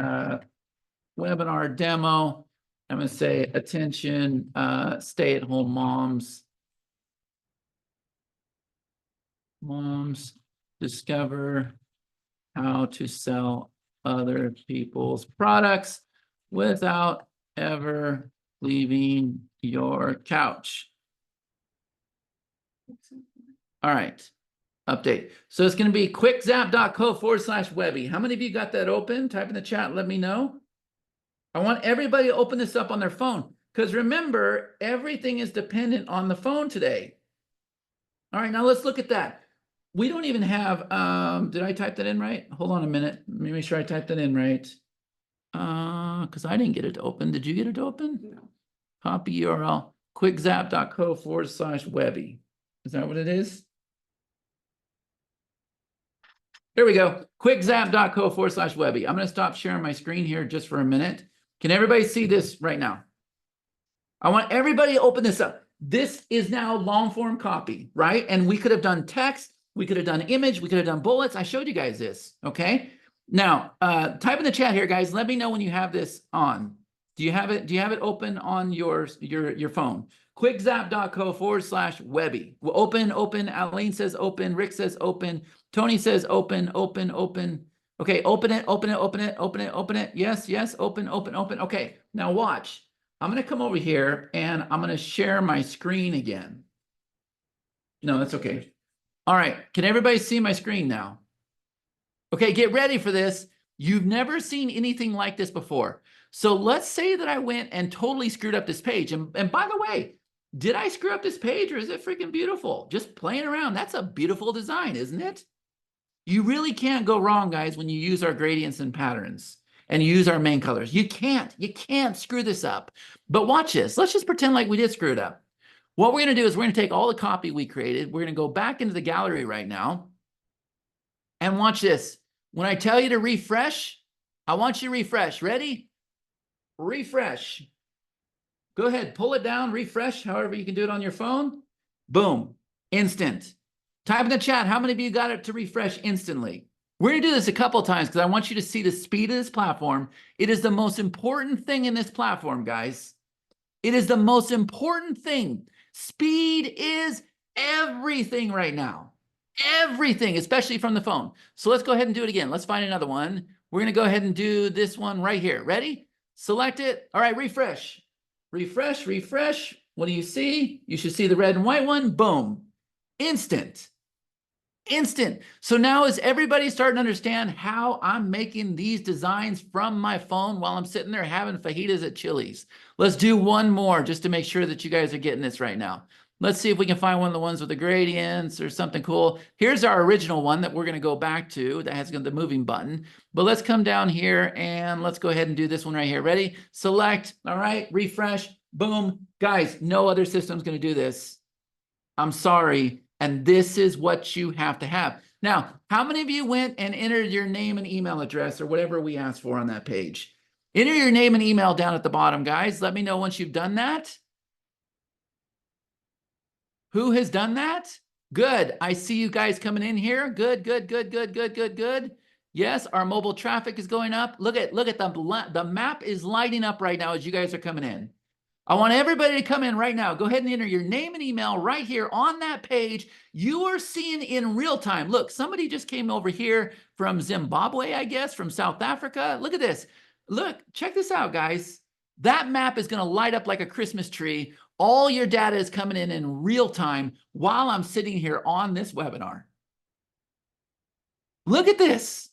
webinar demo. I'm going to say attention, stay-at-home moms. Moms discover how to sell other people's products without ever leaving your couch. All right, update. So it's going to be quickzap.co/Webby. How many of you got that open? Type in the chat, let me know. I want everybody to open this up on their phone because remember, everything is dependent on the phone today. All right, now let's look at that. We don't even have, did I type that in right? Hold on a minute. Let me make sure I typed that in right. Because I didn't get it to open. Did you get it to open? No. Copy URL, quickzap.co/Webby. Is that what it is? There we go. Quickzap.co/Webby. I'm going to stop sharing my screen here just for a minute. Can everybody see this right now? I want everybody to open this up. This is now long form copy, right? And we could have done text. We could have done image. We could have done bullets. I showed you guys this, okay? Now, type in the chat here, guys. Let me know when you have this on. Do you have it? Do you have it open on your phone? Quickzap.co/Webby. Well, open. Aline says open. Rick says open. Tony says open. Okay, open it. Yes, open. Okay, now watch. I'm going to come over here and I'm going to share my screen again. No, that's okay. All right. Can everybody see my screen now? Okay, get ready for this. You've never seen anything like this before. So let's say that I went and totally screwed up this page. And by the way, did I screw up this page or is it freaking beautiful? Just playing around. That's a beautiful design, isn't it? You really can't go wrong, guys, when you use our gradients and patterns and use our main colors. You can't screw this up. But watch this. Let's just pretend like we did screw it up. What we're going to do is we're going to take all the copy we created. We're going to go back into the gallery right now. And watch this. When I tell you to refresh, I want you to refresh. Ready? Refresh. Go ahead. Pull it down. Refresh. However you can do it on your phone. Boom. Instant. Type in the chat. How many of you got it to refresh instantly? We're going to do this a couple of times because I want you to see the speed of this platform. It is the most important thing in this platform, guys. It is the most important thing. Speed is everything right now. Everything, especially from the phone. So let's go ahead and do it again. Let's find another one. We're going to go ahead and do this one right here. Ready? Select it. All right, refresh. Refresh. What do you see? You should see the red and white one. Boom. Instant. So now is everybody starting to understand how I'm making these designs from my phone while I'm sitting there having fajitas at Chili's? Let's do one more just to make sure that you guys are getting this right now. Let's see if we can find one of the ones with the gradients or something cool. Here's our original one that we're going to go back to that has the moving button. But let's come down here and let's go ahead and do this one right here. Ready? Select. All right. Refresh. Boom. Guys, no other system's going to do this. I'm sorry. And this is what you have to have. Now, how many of you went and entered your name and email address or whatever we asked for on that page? Enter your name and email down at the bottom, guys. Let me know once you've done that. Who has done that? Good. I see you guys coming in here. Good. Yes, our mobile traffic is going up. Look at the map is lighting up right now as you guys are coming in. I want everybody to come in right now. Go ahead and enter your name and email right here on that page. You are seeing in real time. Look, somebody just came over here from Zimbabwe, I guess, from South Africa. Look at this. Look, check this out, guys. That map is going to light up like a Christmas tree All your data is coming in real time while I'm sitting here on this webinar. Look at this.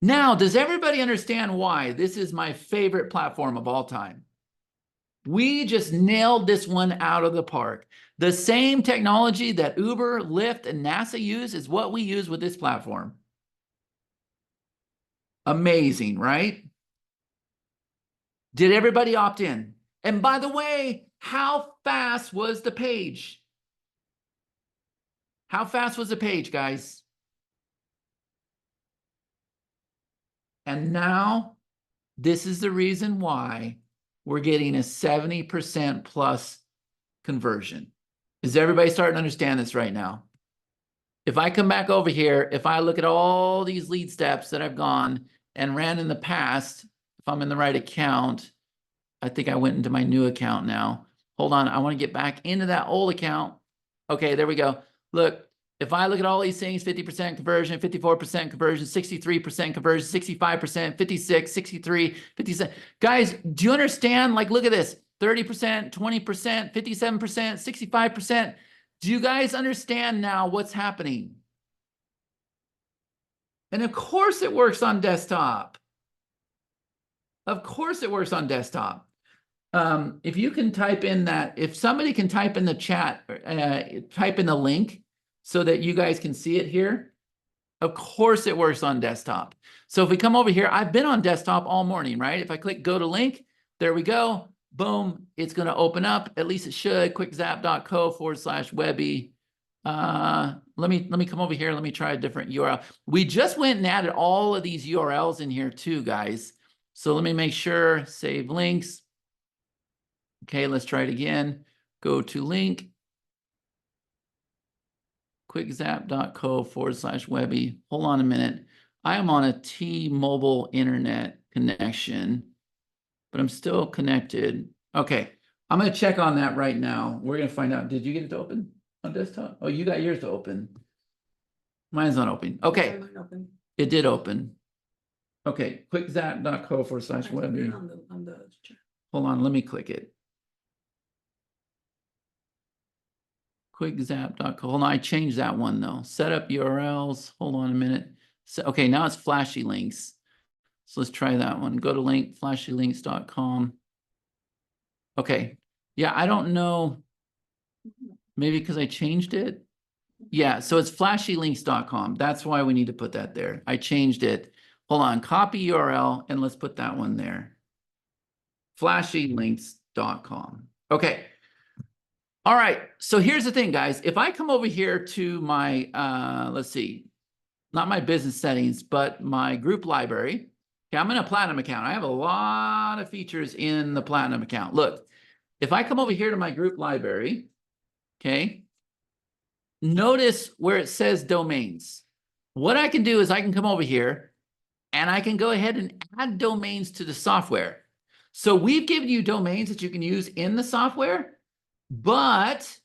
Now, does everybody understand why this is my favorite platform of all time? We just nailed this one out of the park. The same technology that Uber, Lyft, and NASA use is what we use with this platform. Amazing, right? Did everybody opt in? And by the way, how fast was the page? How fast was the page, guys? And now, this is the reason why we're getting a 70% plus conversion. Is everybody starting to understand this right now? If I come back over here, if I look at all these lead steps that I've gone and ran in the past, if I'm in the right account, I think I went into my new account now. Hold on, I want to get back into that old account. Okay, there we go. Look, if I look at all these things, 50% conversion, 54% conversion, 63% conversion, 65%, 56, 63, 57. Guys, do you understand? Like, look at this, 30%, 20%, 57%, 65%. Do you guys understand now what's happening? And of course it works on desktop. Of course it works on desktop. If you can type in that, if somebody can type in the chat, type in the link so that you guys can see it here. Of course it works on desktop. So if we come over here, I've been on desktop all morning, right? If I click go to link, there we go. Boom, it's going to open up. At least it should. quickzap.co/webby. Let me come over here. Let me try a different URL. We just went and added all of these URLs in here too, guys. So let me make sure, save links. Okay, let's try it again. Go to link. quickzap.co/webby. Hold on a minute. I am on a T-Mobile internet connection, but I'm still connected. Okay, I'm going to check on that right now. We're going to find out. Did you get it to open on desktop? Oh, you got yours to open. Mine's not open. Okay, it did open. Okay, quickzap.co/webby. Hold on, let me click it. quickzap.co. Hold on, I changed that one though. Set up URLs. Hold on a minute. So, okay, now it's flashy links. So let's try that one. Go to link, flashylinks.com. Okay. Yeah, I don't know. Maybe because I changed it. Yeah, so it's flashylinks.com. That's why we need to put that there. I changed it. Hold on, copy URL, and let's put that one there. flashylinks.com. Okay. All right, so here's the thing, guys. If I come over here to my, let's see, not my business settings, but my group library. Okay, I'm in a platinum account. I have a lot of features in the platinum account. Look, if I come over here to my group library, okay, notice where it says domains. What I can do is I can come over here and I can go ahead and add domains to the software. So we've given you domains that you can use in the software, but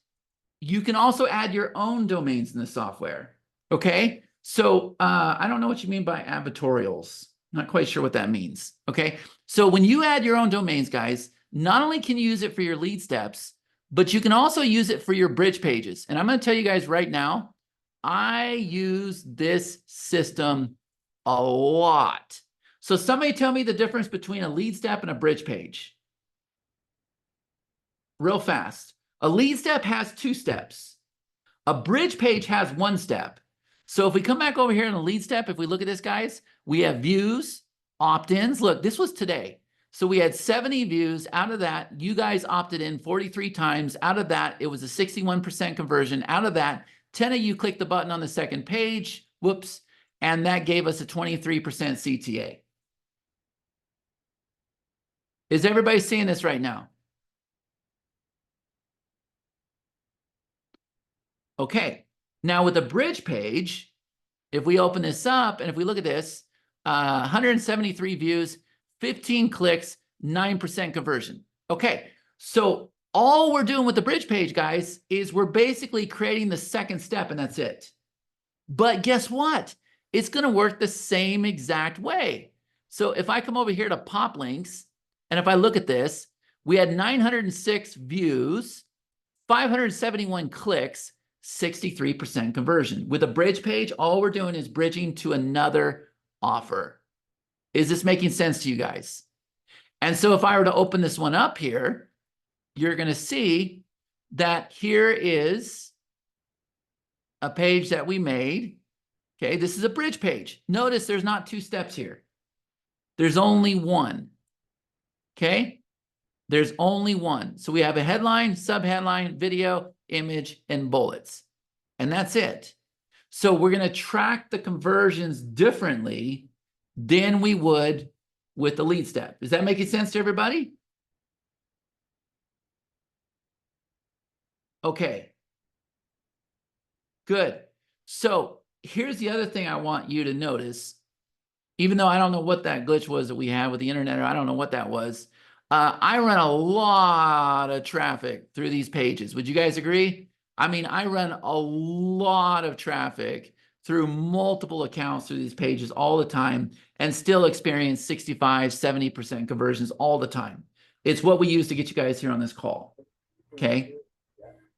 you can also add your own domains in the software, okay? So I don't know what you mean by advertorials. Not quite sure what that means, okay? So when you add your own domains, guys, not only can you use it for your lead steps, but you can also use it for your bridge pages. And I'm going to tell you guys right now, I use this system a lot. So somebody tell me the difference between a lead step and a bridge page. Real fast. A lead step has 2 steps. A bridge page has 1 step. So if we come back over here in the lead step, if we look at this, guys, we have views, opt-ins. Look, this was today. So we had 70 views. Out of that, you guys opted in 43 times. Out of that, it was a 61% conversion. Out of that, 10 of you clicked the button on the second page. Whoops. And that gave us a 23% CTA. Is everybody seeing this right now? Okay. Now with a bridge page, if we open this up and if we look at this, 173 views, 15 clicks, 9% conversion. Okay, so all we're doing with the bridge page, guys, is we're basically creating the second step and that's it. But guess what? It's going to work the same exact way. So if I come over here to Poplinks and if I look at this, We had 906 views, 571 clicks, 63% conversion. With a bridge page, all we're doing is bridging to another offer. Is this making sense to you guys? And so if I were to open this one up here, you're going to see that here is a page that we made. Okay, this is a bridge page. Notice there's not 2 steps here. There's only one. Okay, there's only one. So we have a headline, subheadline, video, image, and bullets. And that's it. So we're going to track the conversions differently than we would with the lead step. Is that making sense to everybody? Okay. Good. So here's the other thing I want you to notice. Even though I don't know what that glitch was that we had with the internet, or I don't know what that was, I run a lot of traffic through these pages. Would you guys agree? I mean, I run a lot of traffic through multiple accounts through these pages all the time and still experience 65, 70% conversions all the time. It's what we use to get you guys here on this call. Okay.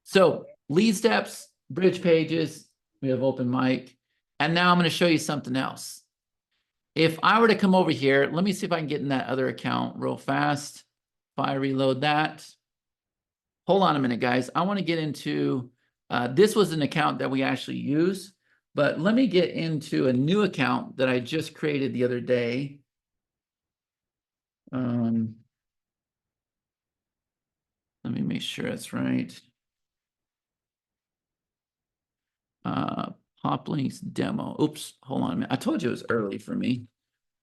So lead steps, bridge pages, we have open mic. And now I'm going to show you something else. If I were to come over here, let me see if I can get in that other account real fast. If I reload that, hold on a minute, guys. I want to get into, this was an account that we actually use, but let me get into a new account that I just created the other day. Let me make sure that's right. Poplinks demo. Oops, hold on a minute. I told you it was early for me.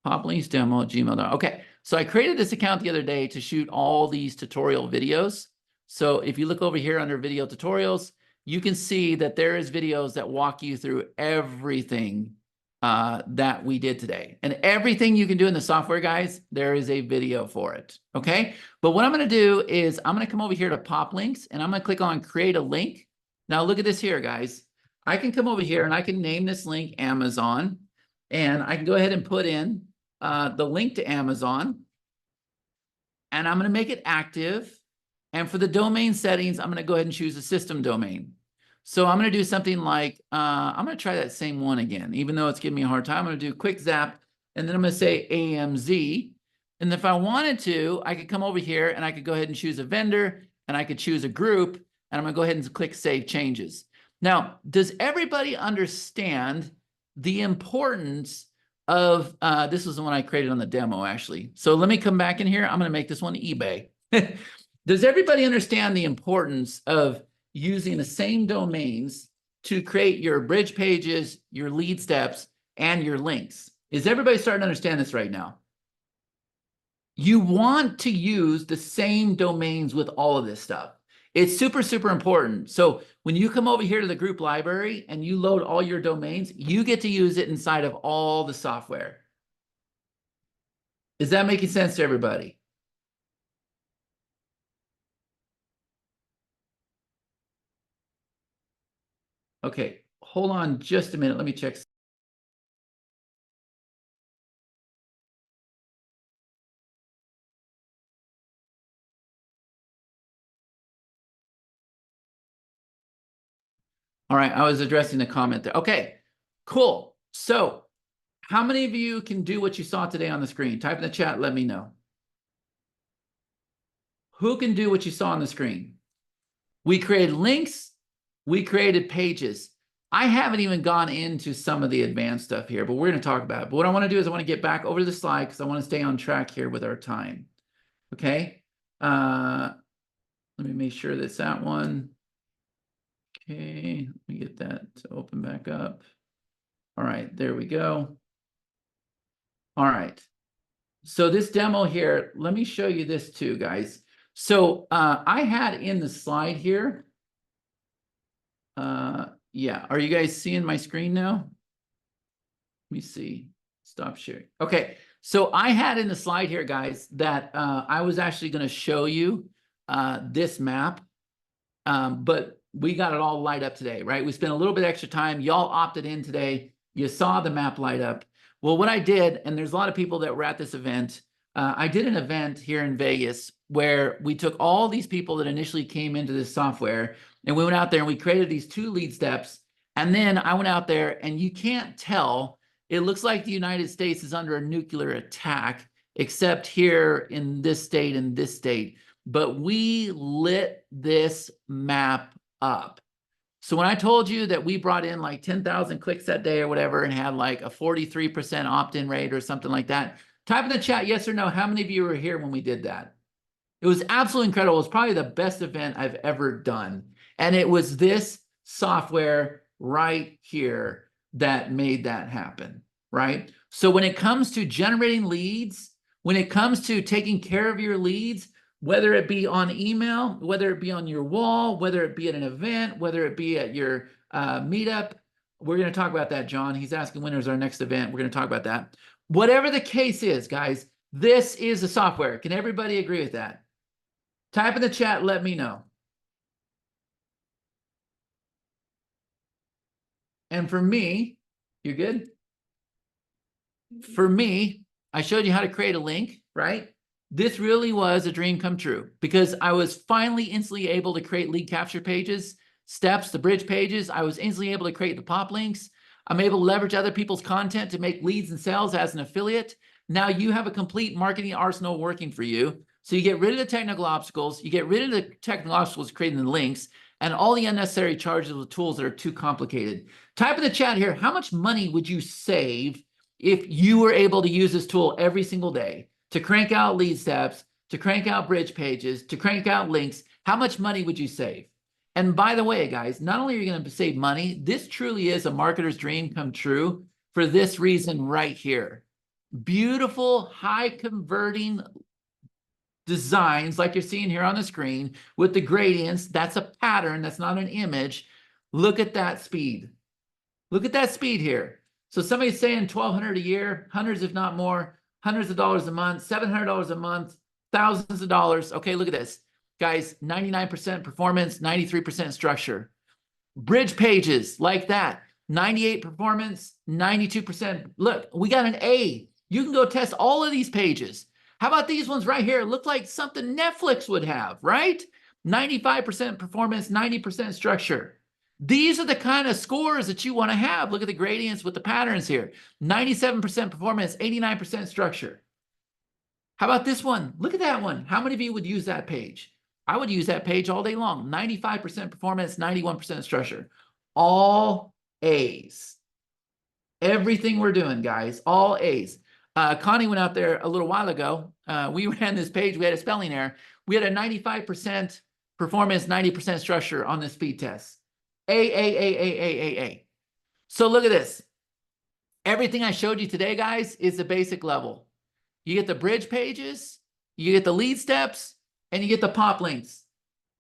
Poplinks demo at gmail.com. Okay, so I created this account the other day to shoot all these tutorial videos. So if you look over here under video tutorials, you can see that there is videos that walk you through everything that we did today. And everything you can do in the software, guys, there is a video for it, okay? But what I'm gonna do is I'm gonna come over here to Poplinks and I'm gonna click on create a link. Now look at this here, guys. I can come over here and I can name this link Amazon, and I can go ahead and put in the link to Amazon, and I'm going to make it active. And for the domain settings, I'm going to go ahead and choose a system domain. So I'm going to do something like, I'm going to try that same one again, even though it's giving me a hard time. I'm going to do quick zap, and then I'm going to say AMZ. And if I wanted to, I could come over here and I could go ahead and choose a vendor, and I could choose a group, and I'm going to go ahead and click Save Changes. Now, does everybody understand the importance of, this was the one I created on the demo, actually. So let me come back in here. I'm going to make this one eBay. Does everybody understand the importance of using the same domains to create your bridge pages, your lead steps, and your links? Is everybody starting to understand this right now? You want to use the same domains with all of this stuff. It's super, super important. So when you come over here to the group library and you load all your domains, you get to use it inside of all the software. Is that making sense to everybody? Okay, hold on just a minute. Let me check. All right, I was addressing the comment there. Okay, cool. So how many of you can do what you saw today on the screen? Type in the chat, let me know. Who can do what you saw on the screen? We created links, we created pages. I haven't even gone into some of the advanced stuff here, but we're going to talk about it. But what I want to do is I want to get back over to the slide because I want to stay on track here with our time. Okay. Let me make sure that's that one. Okay, let me get that to open back up. All right, there we go. All right. So this demo here, let me show you this too, guys. So I had in the slide here. Yeah, are you guys seeing my screen now? Let me see. Stop sharing. Okay, so I had in the slide here, guys, that I was actually going to show you this map, but we got it all light up today, right? We spent a little bit extra time. Y'all opted in today. You saw the map light up. Well, what I did, and there's a lot of people that were at this event, I did an event here in Vegas where we took all these people that initially came into this software, and we went out there and we created these 2 lead steps. And then I went out there, and you can't tell. It looks like the United States is under a nuclear attack, except here in this state and this state. But we lit this map up. So when I told you that we brought in like 10,000 clicks that day or whatever and had like a 43% opt-in rate or something like that, type in the chat yes or no. How many of you were here when we did that? It was absolutely incredible. It was probably the best event I've ever done. And it was this software right here that made that happen, right? So when it comes to generating leads, when it comes to taking care of your leads, whether it be on email, whether it be on your wall, whether it be at an event, whether it be at your meetup, we're going to talk about that, John. He's asking when is our next event. We're going to talk about that. Whatever the case is, guys, this is the software. Can everybody agree with that? Type in the chat, let me know. And for me, you're good? For me, I showed you how to create a link, right? This really was a dream come true because I was finally instantly able to create lead capture pages, steps, the bridge pages. I was instantly able to create the pop links. I'm able to leverage other people's content to make leads and sales as an affiliate. Now you have a complete marketing arsenal working for you. So you get rid of the technical obstacles. You get rid of the technical obstacles creating the links and all the unnecessary charges with tools that are too complicated. Type in the chat here, how much money would you save if you were able to use this tool every single day to crank out lead steps, to crank out bridge pages, to crank out links? How much money would you save? And by the way, guys, not only are you going to save money, this truly is a marketer's dream come true for this reason right here. Beautiful, high converting designs like you're seeing here on the screen with the gradients. That's a pattern. That's not an image. Look at that speed. Look at that speed here. So somebody's saying $1,200 a year, hundreds if not more, hundreds of dollars a month, $700 a month, thousands of dollars. Okay, look at this. Guys, 99% performance, 93% structure. Bridge pages like that, 98 performance, 92%. Look, we got an A. You can go test all of these pages. How about these ones right here? Look like something Netflix would have, right? 95% performance, 90% structure. These are the kind of scores that you want to have. Look at the gradients with the patterns here. 97% performance, 89% structure. How about this one? Look at that one. How many of you would use that page? I would use that page all day long. 95% performance, 91% structure. All A's. Everything we're doing, guys, all A's. Connie went out there a little while ago. We ran this page. We had a spelling error. We had a 95% performance, 90% structure on this speed test. A. So look at this. Everything I showed you today, guys, is the basic level. You get the bridge pages, you get the lead steps, and you get the pop links.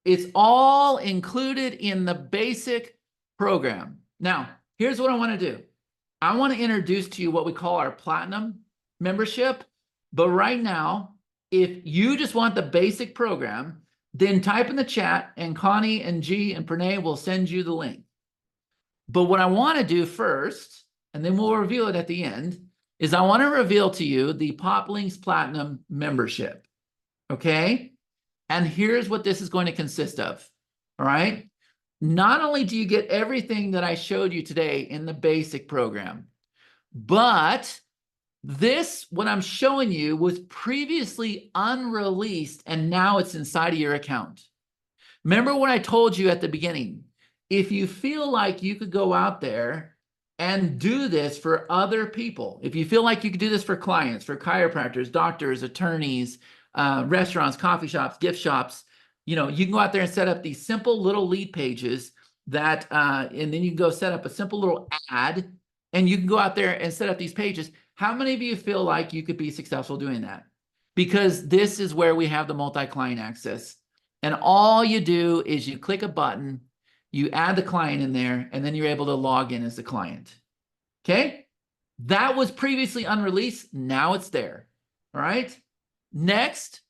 It's all included in the basic program. Now, here's what I want to do. I want to introduce to you what we call our platinum membership. But right now, if you just want the basic program, then type in the chat and Connie and G and Pranay will send you the link. But what I want to do first, and then we'll reveal it at the end, is I want to reveal to you the Poplinks Platinum membership. Okay? And here's what this is going to consist of. All right? Not only do you get everything that I showed you today in the basic program, but this, what I'm showing you, was previously unreleased, and now it's inside of your account. Remember what I told you at the beginning? If you feel like you could go out there and do this for other people, if you feel like you could do this for clients, for chiropractors, doctors, attorneys, restaurants, coffee shops, gift shops, you know, you can go out there and set up these simple little lead pages that, and then you can go set up a simple little ad, and you can go out there and set up these pages. How many of you feel like you could be successful doing that? Because this is where we have the multi-client access. And all you do is you click a button, you add the client in there, and then you're able to log in as the client. Okay? That was previously unreleased. Now it's there. All right? Next,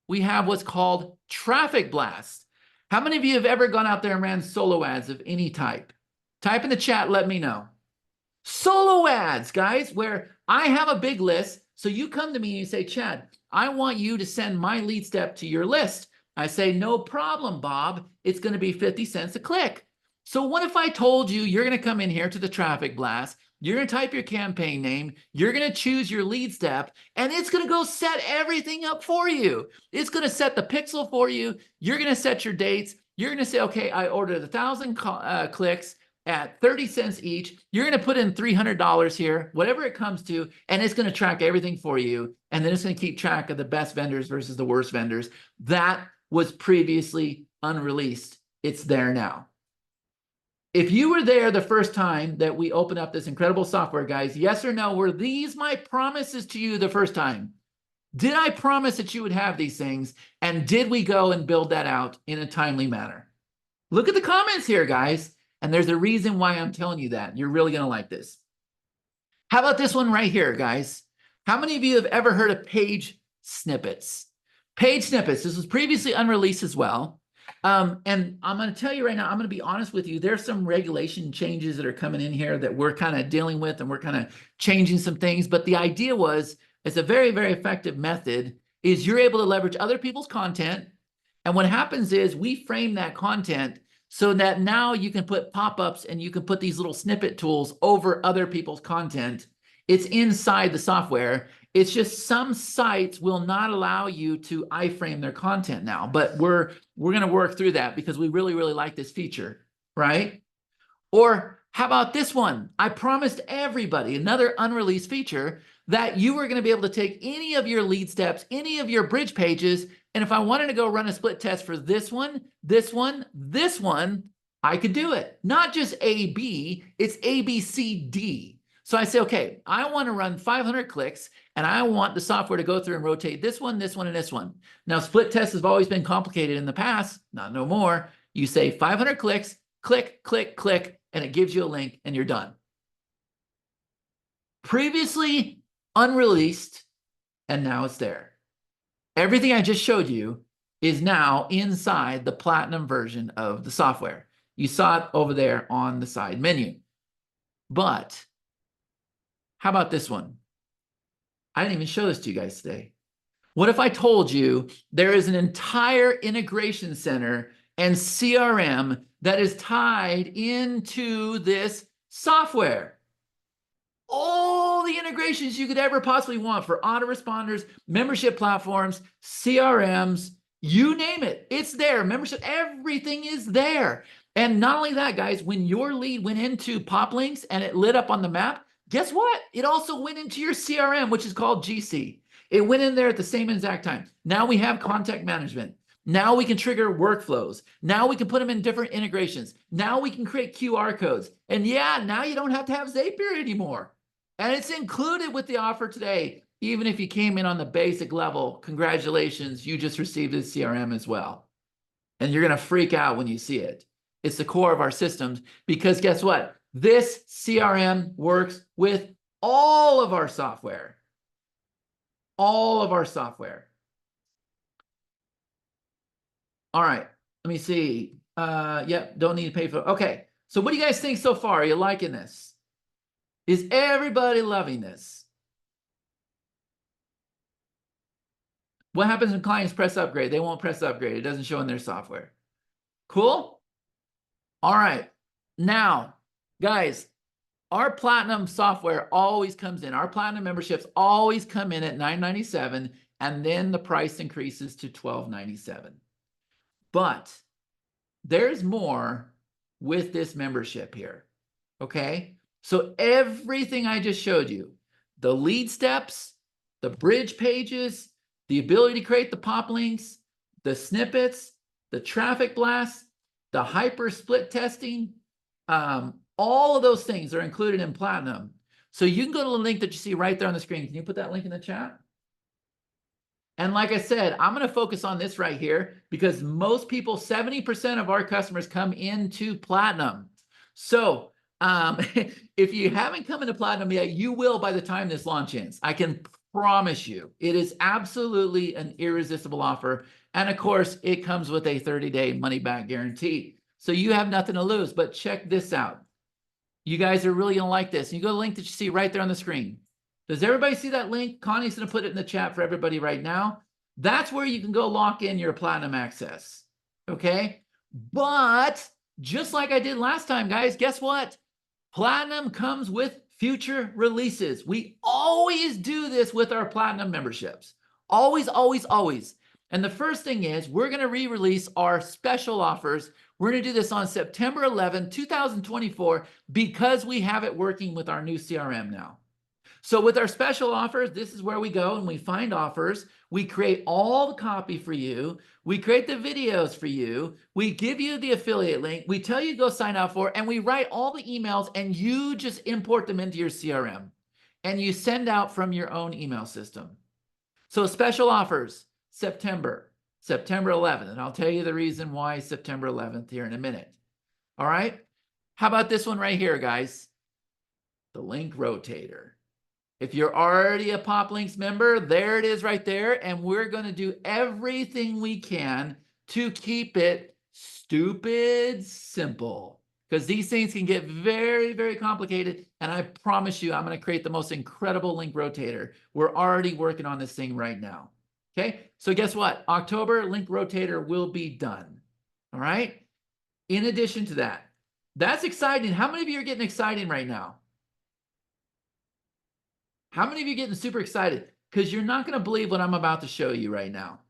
we have what's called Traffic Blast. How many of you have ever gone out there and ran solo ads of any type? Type in the chat, let me know. Solo ads, guys, where I have a big list. So you come to me and you say, Chad, I want you to send my lead step to your list. I say, no problem, Bob. It's going to be 50 cents a click. So what if I told you you're going to come in here to the traffic blast, you're going to type your campaign name, you're going to choose your lead step, and it's going to go set everything up for you. It's going to set the pixel for you. You're going to set your dates. You're going to say, okay, I ordered 1,000 clicks at 30 cents each. You're going to put in $300 here, whatever it comes to, and it's going to track everything for you. And then it's going to keep track of the best vendors versus the worst vendors. That was previously unreleased. It's there now. If you were there the first time that we opened up this incredible software, guys, yes or no, were these my promises to you the first time? Did I promise that you would have these things? And did we go and build that out in a timely manner? Look at the comments here, guys. And there's a reason why I'm telling you that. You're really going to like this. How about this one right here, guys? How many of you have ever heard of page snippets? Page snippets. This was previously unreleased as well. And I'm going to tell you right now, I'm going to be honest with you. There's some regulation changes that are coming in here that we're kind of dealing with, and we're kind of changing some things. But the idea was, it's a very, very effective method, is you're able to leverage other people's content. And what happens is we frame that content so that now you can put pop-ups and you can put these little snippet tools over other people's content. It's inside the software. It's just some sites will not allow you to iframe their content now, but we're going to work through that because we really, really like this feature, right? Or how about this one? I promised everybody, another unreleased feature, that you were going to be able to take any of your lead steps, any of your bridge pages, and if I wanted to go run a split test for this one, this one, this one, I could do it. Not just A, B, it's A, B, C, D. So I say, okay, I want to run 500 clicks, and I want the software to go through and rotate this one, this one, and this one. Now, split tests have always been complicated in the past, not no more. You say 500 clicks, click, click, click, and it gives you a link, and you're done. Previously unreleased, and now it's there. Everything I just showed you is now inside the platinum version of the software. You saw it over there on the side menu. But how about this one? I didn't even show this to you guys today. What if I told you there is an entire integration center and CRM that is tied into this software? All the integrations you could ever possibly want for autoresponders, membership platforms, CRMs, you name it, it's there. Membership, everything is there. And not only that, guys, when your lead went into Poplinks and it lit up on the map, guess what? It also went into your CRM, which is called GC. It went in there at the same exact time. Now we have contact management. Now we can trigger workflows. Now we can put them in different integrations. Now we can create QR codes. And yeah, now you don't have to have Zapier anymore. And it's included with the offer today. Even if you came in on the basic level, congratulations, you just received a CRM as well. And you're going to freak out when you see it. It's the core of our systems because guess what? This CRM works with all of our software. All of our software. All right, let me see. Yep, don't need to pay for it. Okay, so what do you guys think so far? Are you liking this? Is everybody loving this? What happens when clients press upgrade? They won't press upgrade. It doesn't show in their software. Cool? All right. Now, guys, our platinum software always comes in. Our platinum memberships always come in at $9.97, and then the price increases to $12.97. But there's more with this membership here, okay? So everything I just showed you, the lead steps, the bridge pages, the ability to create the pop links, the snippets, the traffic blasts, the hyper split testing, all of those things are included in Platinum. So you can go to the link that you see right there on the screen. Can you put that link in the chat? And like I said, I'm going to focus on this right here because most people, 70% of our customers come into Platinum. So if you haven't come into Platinum yet, you will by the time this launch ends. I can promise you. It is absolutely an irresistible offer. And of course, it comes with a 30-day money-back guarantee. So you have nothing to lose, but check this out. You guys are really going to like this. You go to the link that you see right there on the screen. Does everybody see that link? Connie's going to put it in the chat for everybody right now. That's where you can go lock in your Platinum access. Okay? But just like I did last time, guys, guess what? Platinum comes with future releases. We always do this with our Platinum memberships. Always, always, always. And the first thing is we're going to re-release our special offers. We're going to do this on September 11, 2024, because we have it working with our new CRM now. So with our special offers, this is where we go and we find offers. We create all the copy for you. We create the videos for you. We give you the affiliate link. We tell you to go sign up for it, and we write all the emails, and you just import them into your CRM. And you send out from your own email system. So special offers, September 11th. And I'll tell you the reason why September 11th here in a minute. All right? How about this one right here, guys? The link rotator. If you're already a Poplinks member, there it is right there. And we're going to do everything we can to keep it stupid simple. Because these things can get very, very complicated. And I promise you, I'm going to create the most incredible link rotator. We're already working on this thing right now. Okay, so guess what? October link rotator will be done. All right. In addition to that, that's exciting. How many of you are getting excited right now? How many of you are getting super excited? Because you're not going to believe what I'm about to show you right now.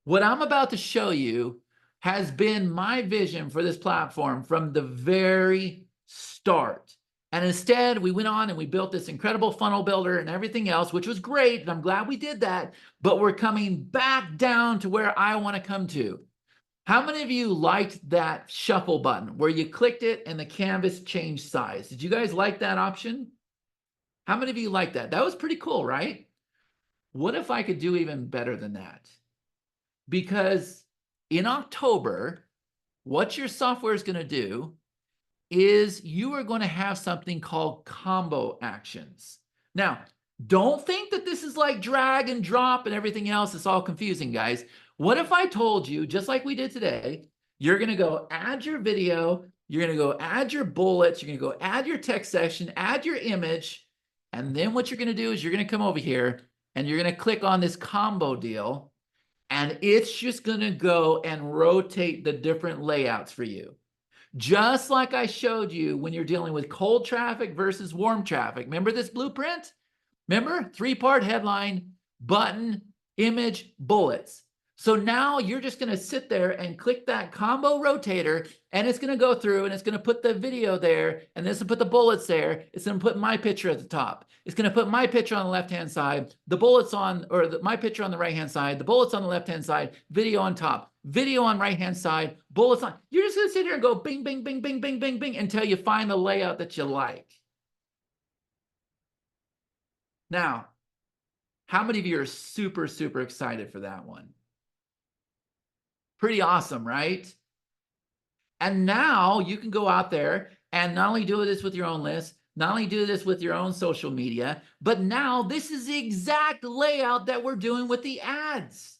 What I'm about to show you has been my vision for this platform from the very start. And instead, we went on and we built this incredible funnel builder and everything else, which was great. And I'm glad we did that. But we're coming back down to where I want to come to. How many of you liked that shuffle button where you clicked it and the canvas changed size? Did you guys like that option? How many of you like that? That was pretty cool, right? What if I could do even better than that? Because in October, what your software is going to do is you are going to have something called combo actions. Now, don't think that this is like drag and drop and everything else. It's all confusing, guys. What if I told you, just like we did today, you're going to go add your video, you're going to go add your bullets, you're going to go add your text section, add your image, and then what you're going to do is you're going to come over here and you're going to click on this combo deal, and it's just going to go and rotate the different layouts for you. Just like I showed you when you're dealing with cold traffic versus warm traffic. Remember this blueprint? Remember? 3-part headline, button, image, bullets. So now you're just going to sit there and click that combo rotator, and it's going to go through and it's going to put the video there, and this will put the bullets there. It's going to put my picture at the top. It's going to put my picture on the left-hand side, the bullets on, or my picture on the right-hand side, the bullets on the left-hand side, video on top, video on right-hand side, bullets on. You're just going to sit here and go bing, bing, bing, bing, bing, bing, bing until you find the layout that you like. Now, how many of you are super, super excited for that one? Pretty awesome, right? And now you can go out there and not only do this with your own list, not only do this with your own social media, but now this is the exact layout that we're doing with the ads.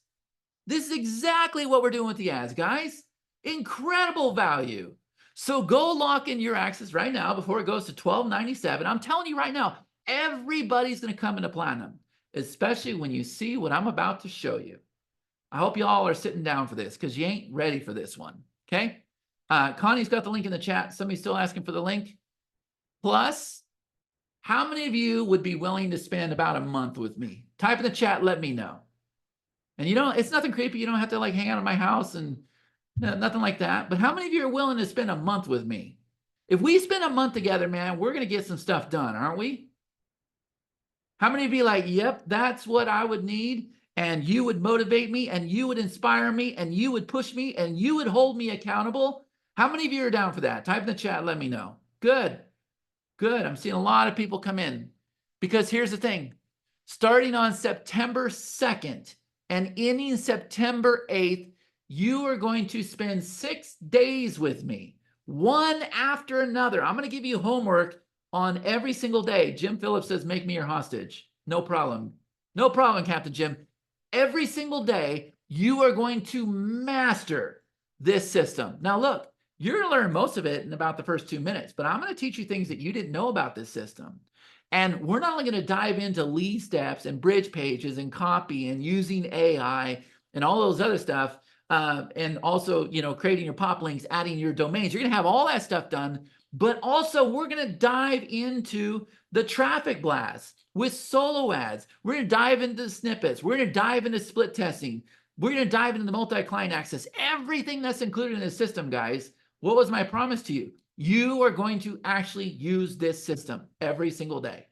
This is exactly what we're doing with the ads, guys. Incredible value. So go lock in your access right now before it goes to $12.97. I'm telling you right now, everybody's going to come into Platinum, especially when you see what I'm about to show you. I hope you all are sitting down for this because you ain't ready for this one, okay? Connie's got the link in the chat. Somebody's still asking for the link. Plus, how many of you would be willing to spend about a month with me? Type in the chat, let me know. And you know, it's nothing creepy. You don't have to like hang out at my house and nothing like that. But how many of you are willing to spend a month with me? If we spend a month together, man, we're going to get some stuff done, aren't we? How many of you are like, yep, that's what I would need? And you would motivate me, and you would inspire me, and you would push me, and you would hold me accountable. How many of you are down for that? Type in the chat, let me know. Good, good. I'm seeing a lot of people come in. Because here's the thing. Starting on September 2nd and ending September 8th, you are going to spend 6 days with me, one after another. I'm going to give you homework on every single day. Jim Phillips says, make me your hostage. No problem. No problem, Captain Jim. Every single day, you are going to master this system. Now, look, you're going to learn most of it in about the first 2 minutes, but I'm going to teach you things that you didn't know about this system. And we're not only going to dive into lead steps and bridge pages and copy and using AI and all those other stuff, and also, creating your pop links, adding your domains. You're going to have all that stuff done, but also we're going to dive into the traffic blast with solo ads. We're going to dive into the snippets. We're going to dive into split testing. We're going to dive into the multi-client access, everything that's included in the system, guys. What was my promise to you? You are going to actually use this system every single day.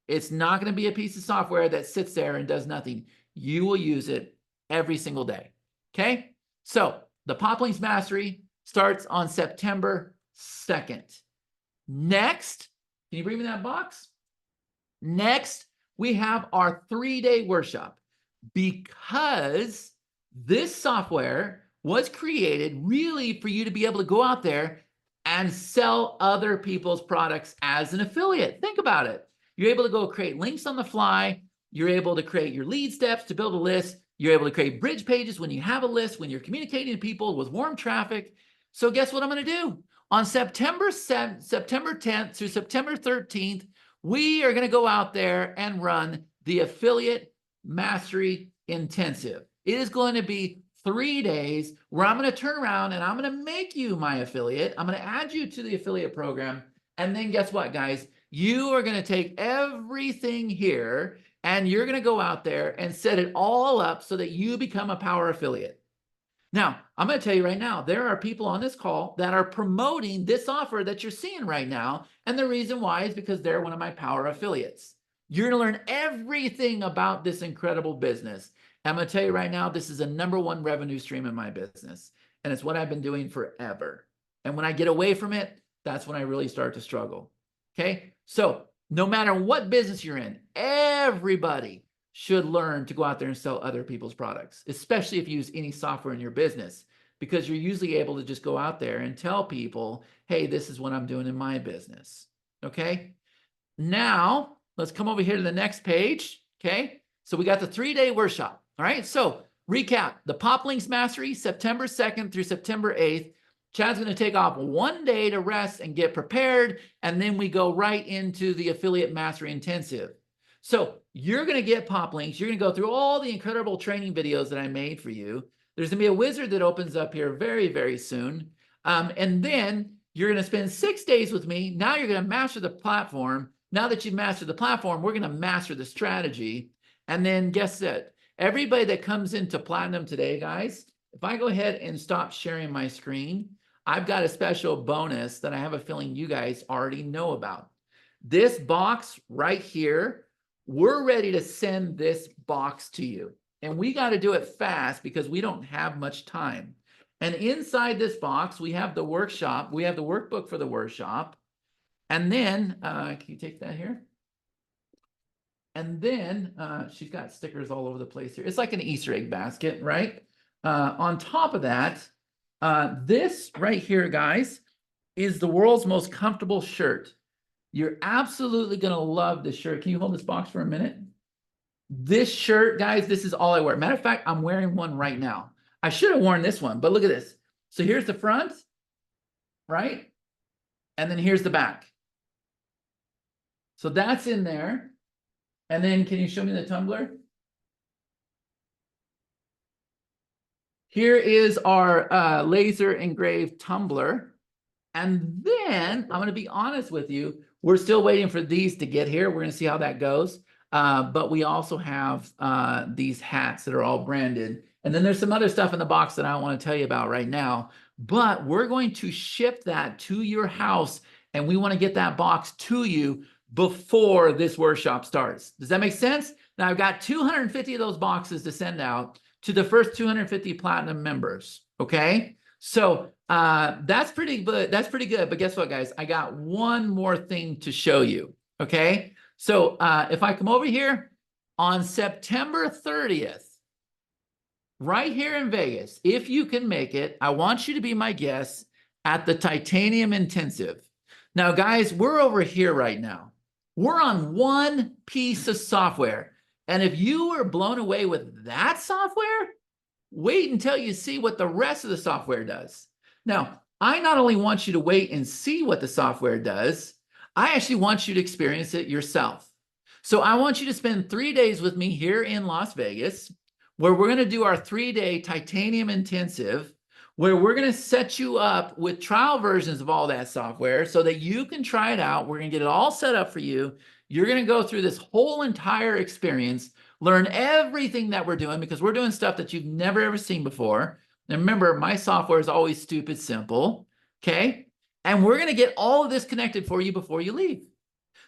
It's not going to be a piece of software that sits there and does nothing. You will use it every single day. Okay? So the Poplinks Mastery starts on September 2nd. Next, can you bring me that box? Next, we have our 3-day workshop, because this software was created really for you to be able to go out there and sell other people's products as an affiliate. Think about it. You're able to go create links on the fly. You're able to create your lead steps to build a list. You're able to create bridge pages when you have a list, when you're communicating to people with warm traffic. So guess what I'm going to do? On September 10th through September 13th, we are going to go out there and run the Affiliate Mastery Intensive. It is going to be 3 days where I'm going to turn around and I'm going to make you my affiliate. I'm going to add you to the affiliate program. And then guess what, guys? You are going to take everything here and you're going to go out there and set it all up so that you become a power affiliate. Now, I'm going to tell you right now, there are people on this call that are promoting this offer that you're seeing right now. And the reason why is because they're one of my power affiliates. You're going to learn everything about this incredible business. I'm going to tell you right now, this is a #1 revenue stream in my business. And it's what I've been doing forever. And when I get away from it, that's when I really start to struggle. Okay? So no matter what business you're in, everybody should learn to go out there and sell other people's products, especially if you use any software in your business, because you're usually able to just go out there and tell people, hey, this is what I'm doing in my business. Okay? Now, let's come over here to the next page. Okay? So we got the 3-day workshop. All right? So recap, the Poplinks Mastery, September 2nd through September 8th. Chad's going to take off 1 day to rest and get prepared, and then we go right into the Affiliate Mastery Intensive. So you're going to get Poplinks. You're going to go through all the incredible training videos that I made for you. There's going to be a wizard that opens up here very, very soon. And then you're going to spend 6 days with me. Now you're going to master the platform. Now that you've mastered the platform, we're going to master the strategy. And then guess what? Everybody that comes into Platinum today, guys, if I go ahead and stop sharing my screen, I've got a special bonus that I have a feeling you guys already know about. This box right here, we're ready to send this box to you. And we got to do it fast because we don't have much time. And inside this box, we have the workshop. We have the workbook for the workshop. And then, can you take that here? And then she's got stickers all over the place here. It's like an Easter egg basket, right? On top of that, this right here, guys, is the world's most comfortable shirt. You're absolutely going to love this shirt. Can you hold this box for a minute? This shirt, guys, this is all I wear. Matter of fact, I'm wearing one right now. I should have worn this one, but look at this. So here's the front, right? And then here's the back. So that's in there. And then can you show me the tumbler? Here is our laser engraved tumbler. And then I'm going to be honest with you, we're still waiting for these to get here. We're going to see how that goes. But we also have these hats that are all branded. And then there's some other stuff in the box that I don't want to tell you about right now. But we're going to ship that to your house. And we want to get that box to you before this workshop starts. Does that make sense? Now I've got 250 of those boxes to send out to the first 250 Platinum members. Okay? So that's pretty good. That's pretty good. But guess what, guys? I got one more thing to show you. Okay. So if I come over here on September 30th, right here in Vegas, if you can make it, I want you to be my guest at the Titanium Intensive. Now, guys, we're over here right now. We're on one piece of software. And if you were blown away with that software, wait until you see what the rest of the software does. Now, I not only want you to wait and see what the software does, I actually want you to experience it yourself. So I want you to spend 3 days with me here in Las Vegas, where we're going to do our 3-day titanium intensive, where we're going to set you up with trial versions of all that software so that you can try it out. We're going to get it all set up for you. You're going to go through this whole entire experience, learn everything that we're doing, because we're doing stuff that you've never ever seen before. And remember, my software is always stupid simple, okay? And we're going to get all of this connected for you before you leave.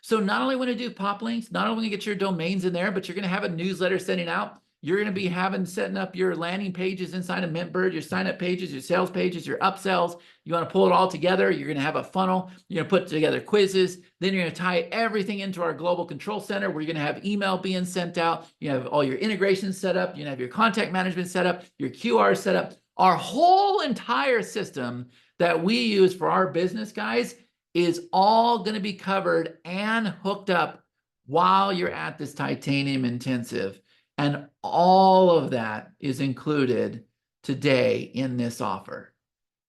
So not only when you do Poplinks, not only when you get your domains in there, but you're going to have a newsletter sending out. You're going to be setting up your landing pages inside of MintBird, your sign up pages, your sales pages, your upsells. You want to pull it all together. You're going to have a funnel. You're going to put together quizzes. Then you're going to tie everything into our global control center where you're going to have email being sent out. You have all your integrations set up. You're going to have your contact management set up, your QR set up. Our whole entire system that we use for our business, guys, is all going to be covered and hooked up while you're at this titanium intensive. And all of that is included today in this offer.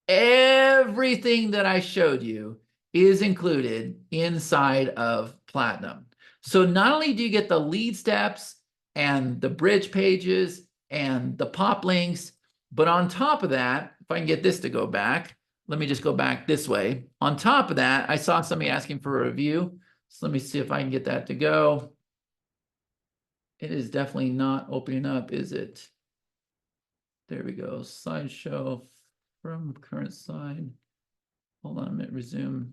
Everything that I showed you is included inside of Platinum. So not only do you get the lead steps and the bridge pages and the pop links, but on top of that, if I can get this to go back, let me just go back this way. On top of that, I saw somebody asking for a review. So let me see if I can get that to go. It is definitely not opening up, is it? There we go. Slideshow from current slide. Hold on a minute, resume.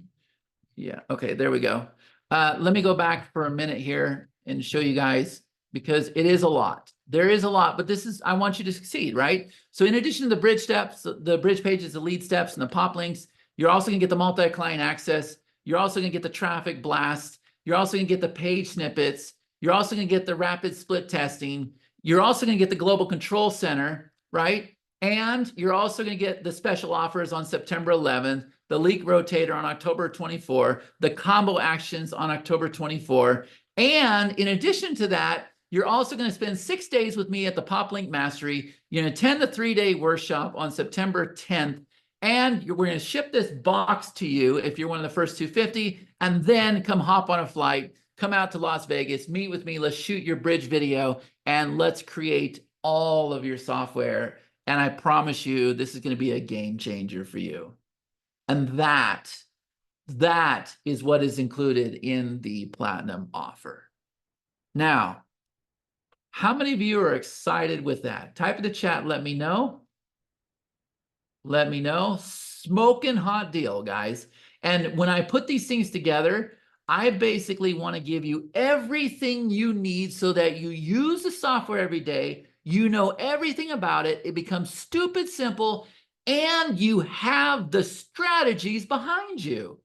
Yeah, okay, there we go. Let me go back for a minute here and show you guys, because it is a lot. There is a lot, but this is, I want you to succeed, right? So in addition to the bridge steps, the bridge pages, the lead steps, and the pop links, you're also gonna get the multi-client access. You're also gonna get the traffic blast. You're also gonna get the page snippets. You're also gonna get the rapid split testing. You're also gonna get the global control center, right? And you're also gonna get the special offers on September 11th, the leak rotator on October 24, the combo actions on October 24. And in addition to that, you're also going to spend 6 days with me at the Poplink Mastery. You're going to attend the 3-day workshop on September 10th. And we're going to ship this box to you if you're one of the first 250, and then come hop on a flight, come out to Las Vegas, meet with me, let's shoot your bridge video, and let's create all of your software. And I promise you, this is going to be a game changer for you. And that is what is included in the Platinum offer. Now, how many of you are excited with that? Type in the chat, let me know. Let me know. Smoking hot deal, guys. And when I put these things together, I basically want to give you everything you need so that you use the software every day. You know everything about it. It becomes stupid simple, and you have the strategies behind you.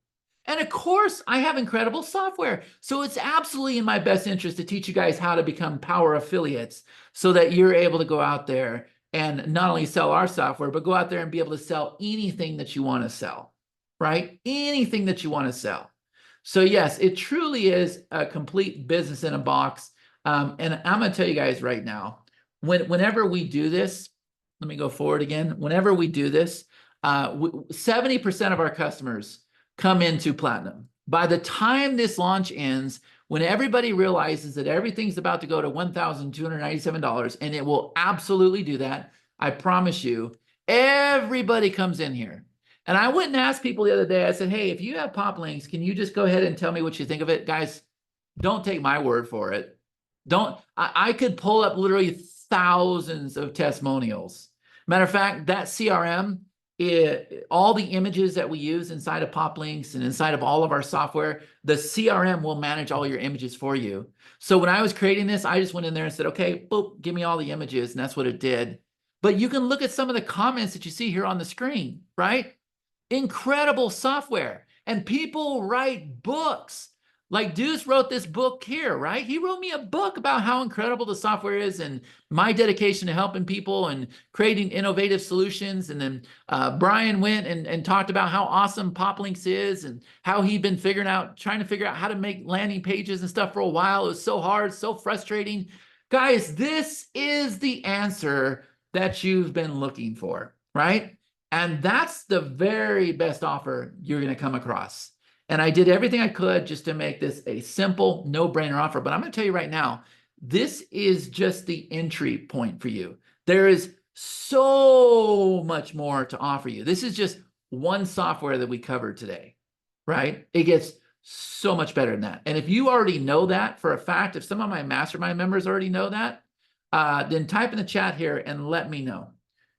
And of course, I have incredible software. So it's absolutely in my best interest to teach you guys how to become power affiliates so that you're able to go out there and not only sell our software, but go out there and be able to sell anything that you want to sell, right? Anything that you want to sell. So yes, it truly is a complete business in a box. And I'm going to tell you guys right now, whenever we do this, let me go forward again. Whenever we do this, 70% of our customers come into Platinum. By the time this launch ends, when everybody realizes that everything's about to go to $1,297, and it will absolutely do that, I promise you, everybody comes in here. And I went and asked people the other day, I said, hey, if you have Poplinks, can you just go ahead and tell me what you think of it? Guys, don't take my word for it. I could pull up literally thousands of testimonials. Matter of fact, that CRM, all the images that we use inside of Poplinks and inside of all of our software, the CRM will manage all your images for you. So when I was creating this, I just went in there and said, okay, boop, give me all the images, and that's what it did. But you can look at some of the comments that you see here on the screen, right? Incredible software. And people write books. Like Deuce wrote this book here, right? He wrote me a book about how incredible the software is and my dedication to helping people and creating innovative solutions. And then Brian went and talked about how awesome Poplinks is and how he'd been trying to figure out how to make landing pages and stuff for a while. It was so hard, so frustrating. Guys, this is the answer that you've been looking for, right? And that's the very best offer you're going to come across. And I did everything I could just to make this a simple, no-brainer offer. But I'm going to tell you right now, this is just the entry point for you. There is so much more to offer you. This is just one software that we covered today, right? It gets so much better than that. And if you already know that for a fact, if some of my mastermind members already know that, then type in the chat here and let me know.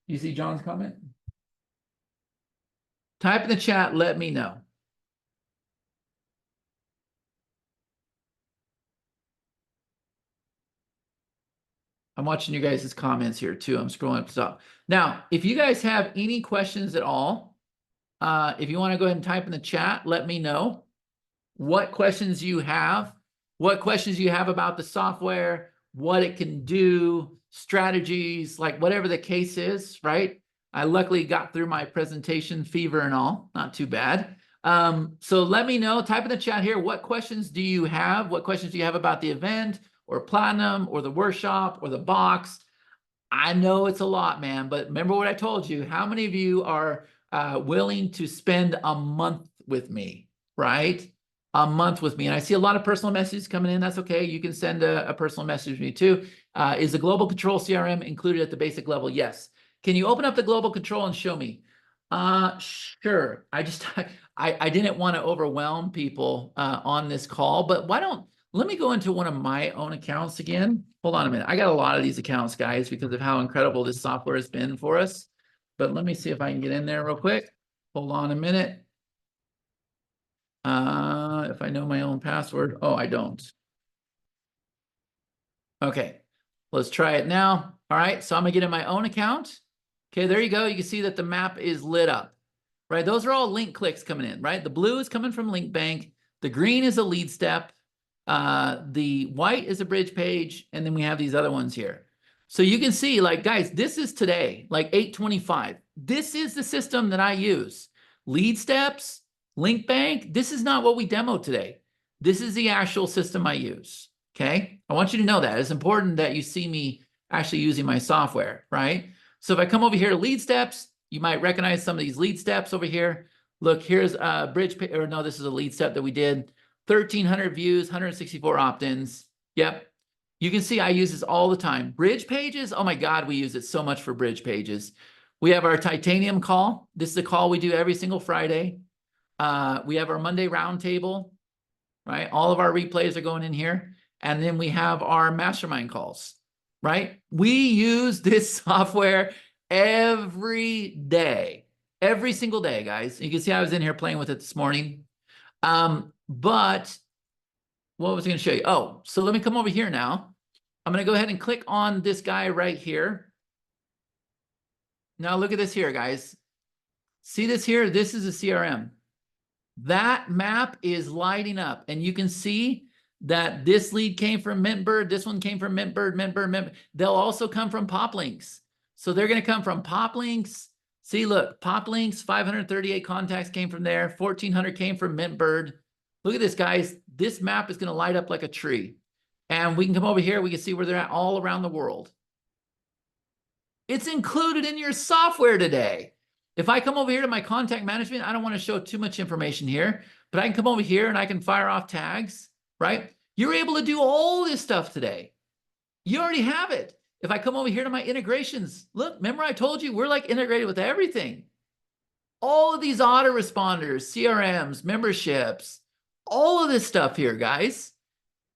You see John's comment? Type in the chat, let me know. I'm watching you guys' comments here too. I'm scrolling up to top. Now, if you guys have any questions at all, if you want to go ahead and type in the chat, let me know what questions you have, about the software, what it can do, strategies, like whatever the case is, right? I luckily got through my presentation fever and all, not too bad. So let me know, type in the chat here, what questions do you have? What questions do you have about the event or Platinum or the workshop or the box? I know it's a lot, man, but remember what I told you. How many of you are willing to spend a month with me, right? A month with me. And I see a lot of personal messages coming in. That's okay. You can send a personal message to me too. Is the global control CRM included at the basic level? Yes. Can you open up the global control and show me? Sure. I didn't want to overwhelm people on this call, but let me go into one of my own accounts again. Hold on a minute. I got a lot of these accounts, guys, because of how incredible this software has been for us. But let me see if I can get in there real quick. Hold on a minute. If I know my own password. Oh, I don't. Okay, let's try it now. All right, so I'm gonna get in my own account. Okay, there you go. You can see that the map is lit up, right? Those are all link clicks coming in, right? The blue is coming from Link Bank. The green is a lead step. The white is a bridge page. And then we have these other ones here. So you can see, like, guys, this is today, like 8:25. This is the system that I use. Lead steps, Link Bank. This is not what we demoed today. This is the actual system I use. Okay, I want you to know that. It's important that you see me actually using my software, right? So if I come over here to lead steps, you might recognize some of these lead steps over here. Look, here's a bridge, or no, this is a lead step that we did. 1,300 views, 164 opt-ins. Yep. You can see I use this all the time. Bridge pages, oh my God, we use it so much for bridge pages. We have our titanium call. This is a call we do every single Friday. We have our Monday roundtable, right? All of our replays are going in here. And then we have our mastermind calls, right? We use this software every day, every single day, guys. You can see I was in here playing with it this morning. But what was I going to show you? Oh, so let me come over here now. I'm going to go ahead and click on this guy right here. Now look at this here, guys. See this here? This is a CRM. That map is lighting up, and you can see that this lead came from Mintbird. This one came from Mintbird. They'll also come from Poplinks. So they're going to come from Poplinks. See, look, Poplinks, 538 contacts came from there. 1,400 came from Mintbird. Look at this, guys. This map is going to light up like a tree. And we can come over here. We can see where they're at all around the world. It's included in your software today. If I come over here to my contact management, I don't want to show too much information here, but I can come over here and I can fire off tags, right? You're able to do all this stuff today. You already have it. If I come over here to my integrations, look, remember I told you we're like integrated with everything. All of these autoresponders, CRMs, memberships, all of this stuff here, guys.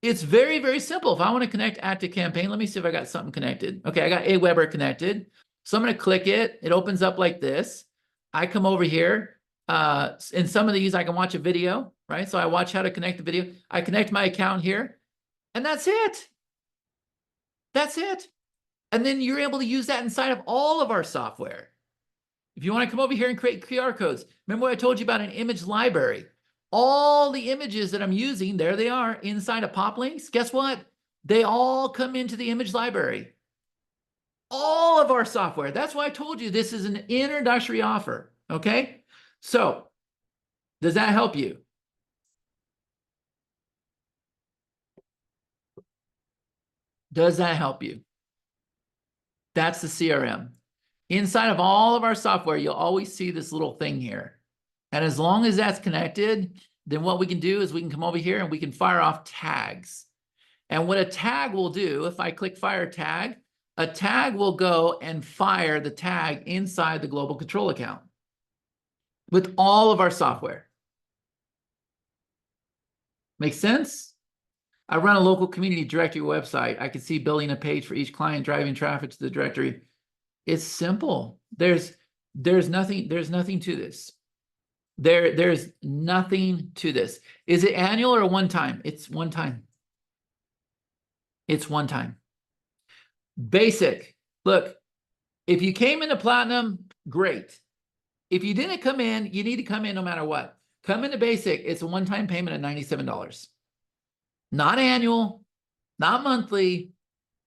It's very, very simple. If I want to connect Active Campaign, let me see if I got something connected. Okay, I got Aweber connected. So I'm going to click it. It opens up like this. I come over here. In some of these, I can watch a video, right? So I watch how to connect the video. I connect my account here, and that's it. That's it. And then you're able to use that inside of all of our software. If you want to come over here and create QR codes, remember what I told you about an image library? All the images that I'm using, there they are inside of Poplinks. Guess what? They all come into the image library. All of our software. That's why I told you this is an introductory offer. Okay? So, does that help you? Does that help you? That's the CRM. Inside of all of our software, you'll always see this little thing here. And as long as that's connected, then what we can do is we can come over here and we can fire off tags. And what a tag will do, if I click fire tag, a tag will go and fire the tag inside the global control account with all of our software. Make sense? I run a local community directory website. I can see building a page for each client, driving traffic to the directory. It's simple. There's nothing to this. There's nothing to this. Is it annual or one time? It's one time. It's one time. Basic. Look, if you came into platinum, great. If you didn't come in, you need to come in no matter what. Come into basic. It's a one-time payment of $97. Not annual, not monthly.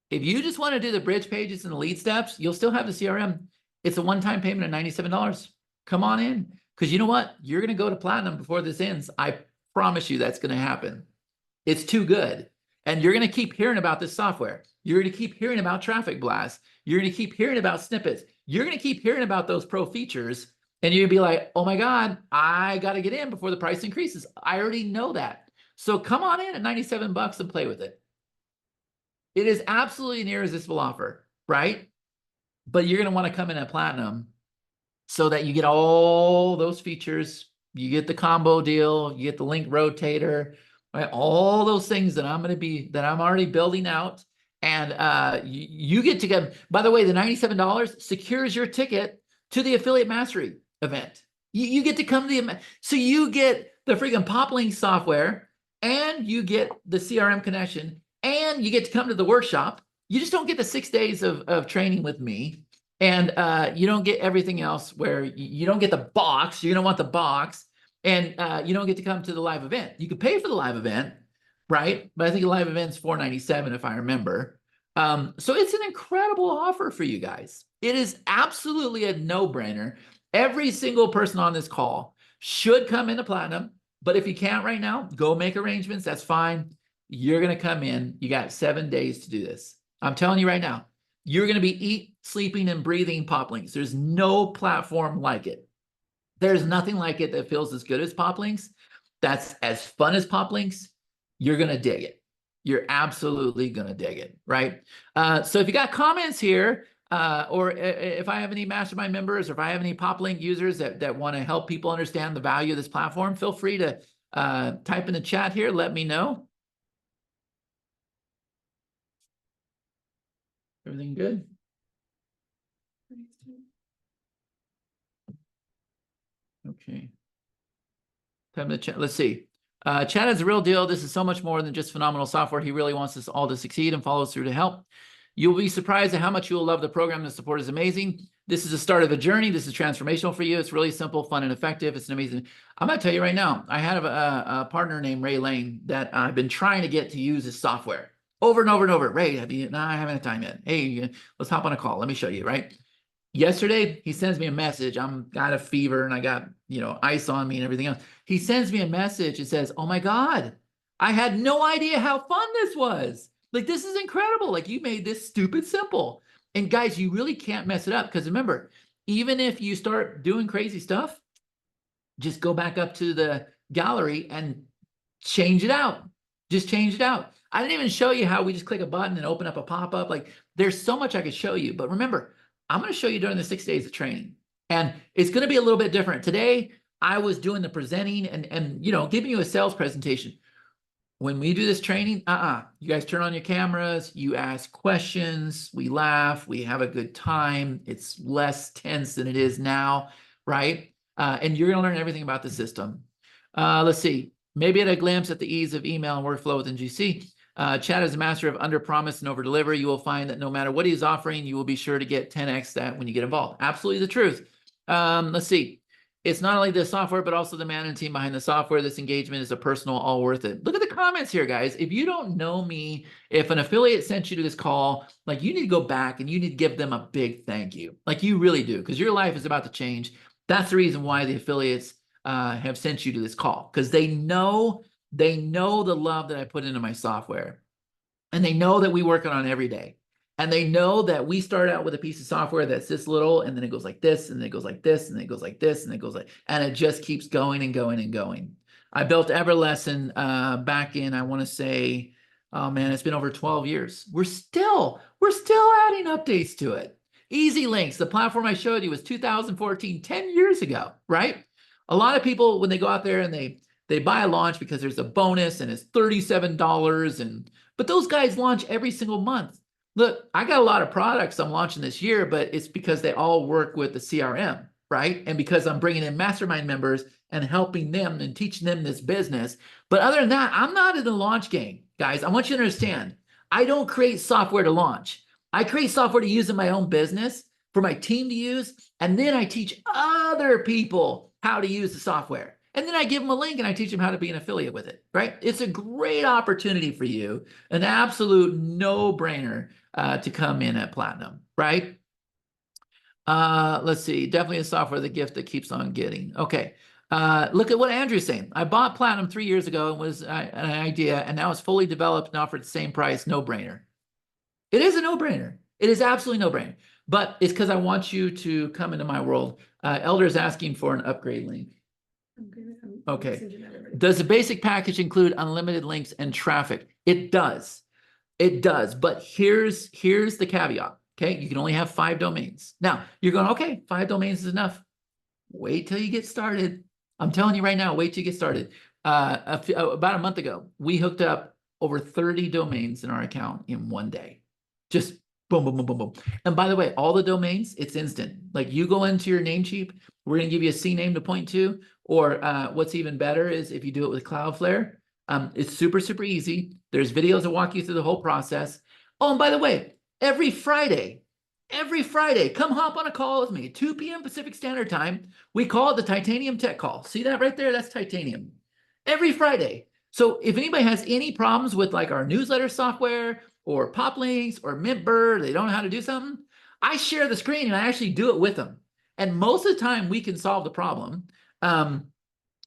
If you just want to do the bridge pages and the lead steps, you'll still have the CRM. It's a one-time payment of $97. Come on in. Because you know what? You're going to go to platinum before this ends. I promise you that's going to happen. It's too good. And you're going to keep hearing about this software. You're going to keep hearing about traffic blasts. You're going to keep hearing about snippets. You're going to keep hearing about those pro features. And you're going to be like, oh my God, I got to get in before the price increases. I already know that. So come on in at $97 and play with it. It is absolutely an irresistible offer, right? But you're going to want to come in at platinum so that you get all those features. You get the combo deal, you get the link rotator, right? All those things that I'm already building out. And you get to get, by the way, the $97 secures your ticket to the Affiliate Mastery event. You get to come to the event. So you get the freaking Poplinks software, and you get the CRM connection, and you get to come to the workshop. You just don't get the 6 days of training with me. And you don't get everything else where you don't get the box. You're going to want the box. And you don't get to come to the live event. You can pay for the live event, right? But I think the live event's $497 if I remember. So it's an incredible offer for you guys. It is absolutely a no-brainer. Every single person on this call should come into platinum. But if you can't right now, go make arrangements. That's fine. You're going to come in. You got 7 days to do this. I'm telling you right now, you're going to be eating, sleeping, and breathing Poplinks. There's no platform like it. There's nothing like it that feels as good as Poplinks. That's as fun as Poplinks. You're going to dig it. You're absolutely going to dig it, right? So if you got comments here, or if I have any mastermind members, or if I have any Poplink users that want to help people understand the value of this platform, feel free to type in the chat here. Let me know. Everything good? Okay. Time to chat. Let's see. Chad is the real deal. This is so much more than just phenomenal software. He really wants us all to succeed and follows through to help. You'll be surprised at how much you will love the program. The support is amazing. This is the start of a journey. This is transformational for you. It's really simple, fun, and effective. It's an amazing. I'm going to tell you right now, I had a partner named Ray Lane that I've been trying to get to use this software over and over and over. Ray, have you? No, I haven't had time yet. Hey, let's hop on a call. Let me show you, right? Yesterday, he sends me a message. I'm got a fever and I got, ice on me and everything else. He sends me a message and says, oh my God, I had no idea how fun this was. Like, this is incredible. Like, you made this stupid simple. And guys, you really can't mess it up. Because remember, even if you start doing crazy stuff, just go back up to the gallery and change it out. Just change it out. I didn't even show you how we just click a button and open up a pop-up. Like, there's so much I could show you. But remember, I'm going to show you during the 6 days of training. And it's going to be a little bit different. Today, I was doing the presenting and giving you a sales presentation. When we do this training, you guys turn on your cameras, you ask questions, we laugh, we have a good time. It's less tense than it is now, right? And you're going to learn everything about the system. Let's see. Maybe at a glimpse at the ease of email and workflow within GC. Chad is a master of under promise and over deliver. You will find that no matter what he's offering, you will be sure to get 10x that when you get involved. Absolutely the truth. Let's see. It's not only the software, but also the man and team behind the software. This engagement is a personal, all worth it. Look at the comments here, guys. If you don't know me, if an affiliate sent you to this call, like, you need to go back and you need to give them a big thank you. Like, you really do, because your life is about to change. That's the reason why the affiliates have sent you to this call, because they know the love that I put into my software, and they know that we work on it every day. And they know that we start out with a piece of software that's this little, and then it goes like this, and then it goes like this, and then it goes like this, and it goes like, and it just keeps going and going and going. I built Everlesson back in, I want to say, oh man, it's been over 12 years. We're still adding updates to it. Easy Links, the platform I showed you was 2014, 10 years ago, right? A lot of people, when they go out there and they buy a launch because there's a bonus and it's $37, but those guys launch every single month. Look, I got a lot of products I'm launching this year, but it's because they all work with the CRM, right? And because I'm bringing in mastermind members and helping them and teaching them this business. But other than that, I'm not in the launch game, guys. I want you to understand, I don't create software to launch. I create software to use in my own business for my team to use, and then I teach other people how to use the software. And then I give them a link and I teach them how to be an affiliate with it, right? It's a great opportunity for you, an absolute no-brainer to come in at Platinum, right? Let's see, definitely a software, the gift that keeps on getting. Okay, look at what Andrew's saying. I bought Platinum 3 years ago and was an idea, and now it's fully developed and offered the same price, no-brainer. It is a no-brainer. It is absolutely no-brainer. But it's because I want you to come into my world. Elder is asking for an upgrade link. Okay. Does the basic package include unlimited links and traffic? It does. It does. But here's the caveat. Okay. You can only have 5 domains. Now you're going, okay, 5 domains is enough. Wait till you get started. I'm telling you right now, wait till you get started. About a month ago, we hooked up over 30 domains in our account in one day. Just boom, boom, boom, boom, boom. And by the way, all the domains, it's instant. Like you go into your Namecheap, we're going to give you a CNAME to point to, or what's even better is if you do it with Cloudflare, it's super, super easy. There's videos that walk you through the whole process. Oh, and by the way, every Friday, come hop on a call with me, 2 p.m. Pacific Standard Time. We call it the Titanium Tech Call. See that right there? That's Titanium. Every Friday. So if anybody has any problems with like our newsletter software or Poplinks or Mintbird, they don't know how to do something, I share the screen and I actually do it with them. And most of the time we can solve the problem.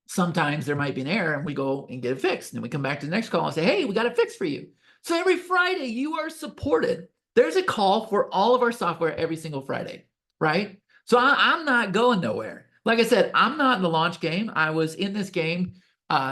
Sometimes there might be an error and we go and get it fixed. And then we come back to the next call and say, hey, we got it fixed for you. So every Friday you are supported. There's a call for all of our software every single Friday, right? So I'm not going nowhere. Like I said, I'm not in the launch game. I was in this game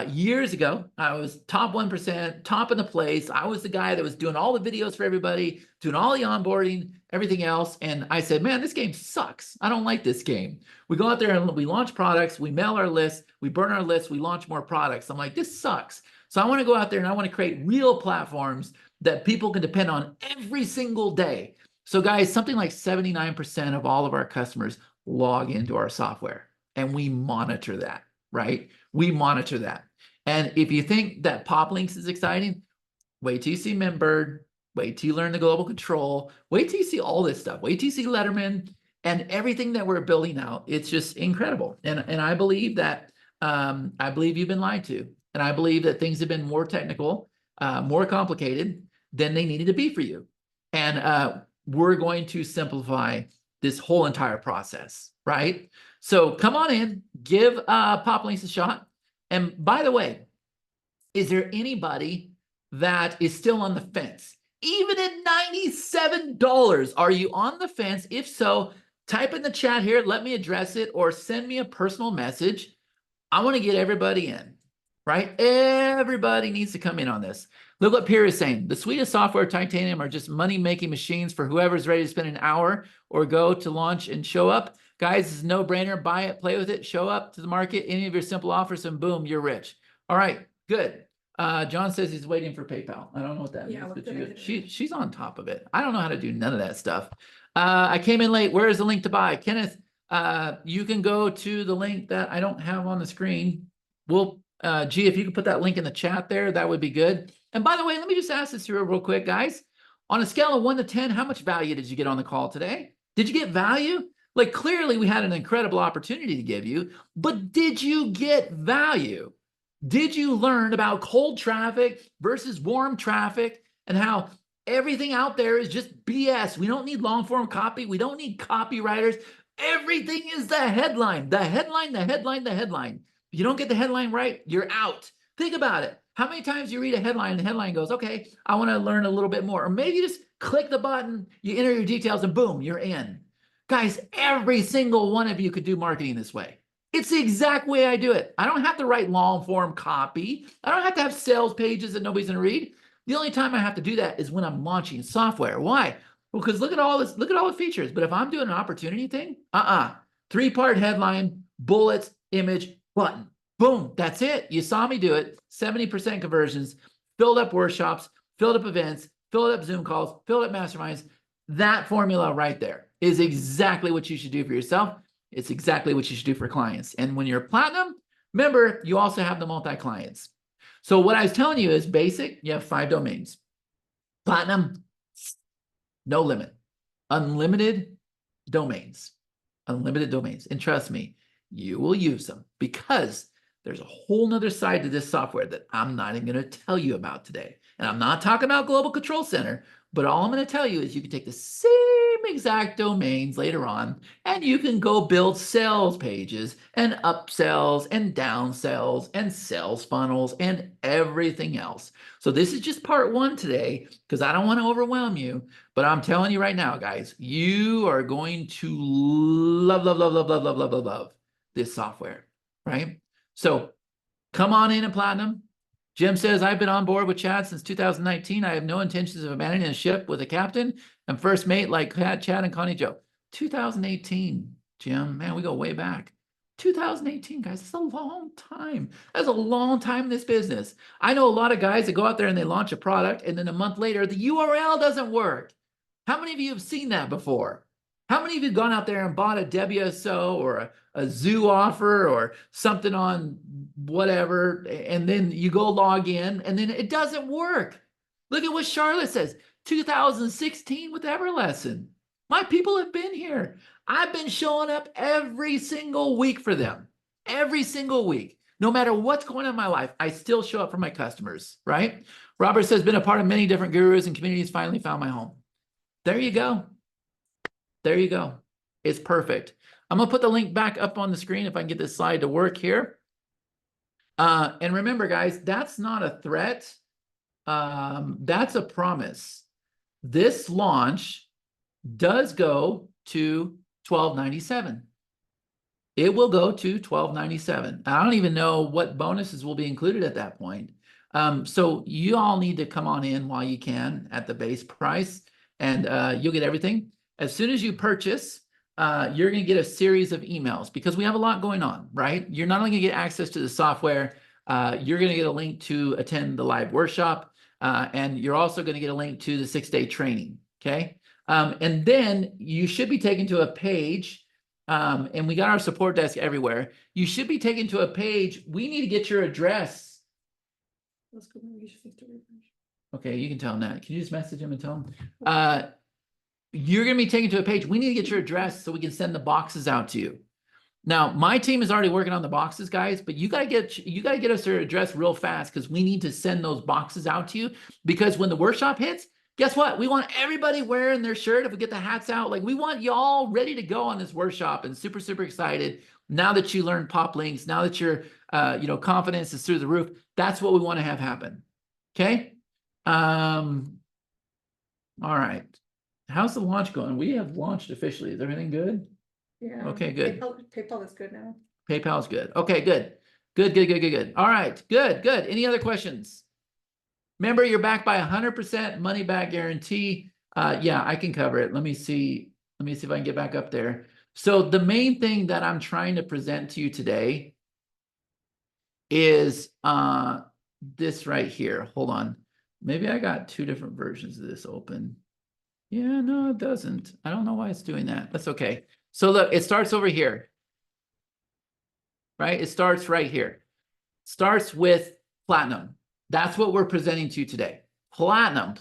years ago. I was top 1%, top in the place. I was the guy that was doing all the videos for everybody, doing all the onboarding, everything else. And I said, man, this game sucks. I don't like this game. We go out there and we launch products, we mail our list, we burn our list, we launch more products. I'm like, this sucks. So I want to go out there and I want to create real platforms that people can depend on every single day. So guys, something like 79% of all of our customers log into our software and we monitor that, right? We monitor that. And if you think that Poplinks is exciting, wait till you see Mintbird, wait till you learn the global control, wait till you see all this stuff, wait till you see Letterman and everything that we're building out. It's just incredible. And I believe that, I believe you've been lied to. And I believe that things have been more technical, more complicated than they needed to be for you. And we're going to simplify this whole entire process, right? So come on in, give Poplinks a shot. And by the way, is there anybody that is still on the fence? Even at $97, are you on the fence? If so, type in the chat here, let me address it, or send me a personal message. I want to get everybody in, right? Everybody needs to come in on this. Look what Pierre is saying. The suite of software Titanium are just money-making machines for whoever's ready to spend an hour or go to launch and show up. Guys, it's a no-brainer. Buy it, play with it, show up to the market, any of your simple offers, and boom, you're rich. All right, good. John says he's waiting for PayPal. I don't know what that means, but she's on top of it. I don't know how to do none of that stuff. I came in late. Where is the link to buy? Kenneth, you can go to the link that I don't have on the screen. We'll, G, if you could put that link in the chat there, that would be good. And by the way, let me just ask this here real quick, guys. On a scale of 1 to 10, how much value did you get on the call today? Did you get value? Like, clearly we had an incredible opportunity to give you, but did you get value? Did you learn about cold traffic versus warm traffic and how everything out there is just BS? We don't need long form copy. We don't need copywriters. Everything is the headline, the headline, the headline, the headline. If you don't get the headline right, you're out. Think about it. How many times you read a headline and the headline goes, okay, I want to learn a little bit more. Or maybe you just click the button, you enter your details, and boom, you're in. Guys, every single one of you could do marketing this way. It's the exact way I do it. I don't have to write long form copy. I don't have to have sales pages that nobody's going to read. The only time I have to do that is when I'm launching software. Why? Well, because look at all this, look at all the features. But if I'm doing an opportunity thing, 3-part headline, bullets, image, button. Boom, that's it. You saw me do it. 70% conversions, filled up workshops, filled up events, filled up Zoom calls, filled up masterminds. That formula right there is exactly what you should do for yourself. It's exactly what you should do for clients. And when you're platinum, remember, you also have the multi-clients. So what I was telling you is basic, you have 5 domains. Platinum, no limit. Unlimited domains. Unlimited domains. And trust me, you will use them because there's a whole nother side to this software that I'm not even going to tell you about today. And I'm not talking about Global Control Center, but all I'm going to tell you is you can take the same exact domains later on, and you can go build sales pages and upsells and downsells and sales funnels and everything else. So this is just part 1 today because I don't want to overwhelm you, but I'm telling you right now, guys, you are going to love, love, love, love, love, love, love, love, love this software, right? So come on in at Platinum. Jim says, I've been on board with Chad since 2019. I have no intentions of abandoning a ship with a captain and first mate like Chad and Connie Joe. 2018, Jim, man, we go way back. 2018, guys, that's a long time. That's a long time in this business. I know a lot of guys that go out there and they launch a product and then a month later, the URL doesn't work. How many of you have seen that before? How many of you have gone out there and bought a WSO or a zoo offer or something on whatever, and then you go log in and then it doesn't work? Look at what Charlotte says, 2016 with Everlesson. My people have been here. I've been showing up every single week for them, every single week. No matter what's going on in my life, I still show up for my customers, right? Robert says, been a part of many different gurus and communities, finally found my home. There you go. There you go. It's perfect. I'm going to put the link back up on the screen if I can get this slide to work here. And remember, guys, that's not a threat. That's a promise. This launch does go to $12.97. It will go to $12.97. I don't even know what bonuses will be included at that point. So you all need to come on in while you can at the base price, and you'll get everything. As soon as you purchase, you're going to get a series of emails because we have a lot going on, right? You're not only going to get access to the software, you're going to get a link to attend the live workshop, and you're also going to get a link to the 6-day training, okay? And then you should be taken to a page, and we got our support desk everywhere. You should be taken to a page. We need to get your address. Okay, you can tell him that. Can you just message him and tell him? You're going to be taken to a page. We need to get your address so we can send the boxes out to you. Now, my team is already working on the boxes, guys, but you got to get us your address real fast because we need to send those boxes out to you, because when the workshop hits, guess what? We want everybody wearing their shirt. If we get the hats out, like, we want y'all ready to go on this workshop and super, super excited. Now that you learned Poplinks, now that your confidence is through the roof, that's what we want to have happen. Okay. All right. How's the launch going? We have launched officially. Is everything good? Yeah. Okay, good. PayPal is good now. PayPal is good. Okay, good. Good. All right, good. Any other questions? Remember, you're backed by 100% money back guarantee. Yeah, I can cover it. Let me see if I can get back up there. So the main thing that I'm trying to present to you today is this right here. Hold on. Maybe I got 2 different versions of this open. Yeah, no, it doesn't. I don't know why it's doing that. That's okay. So look, it starts over here, right? It starts right here. Starts with platinum. That's what we're presenting to you today. Platinum.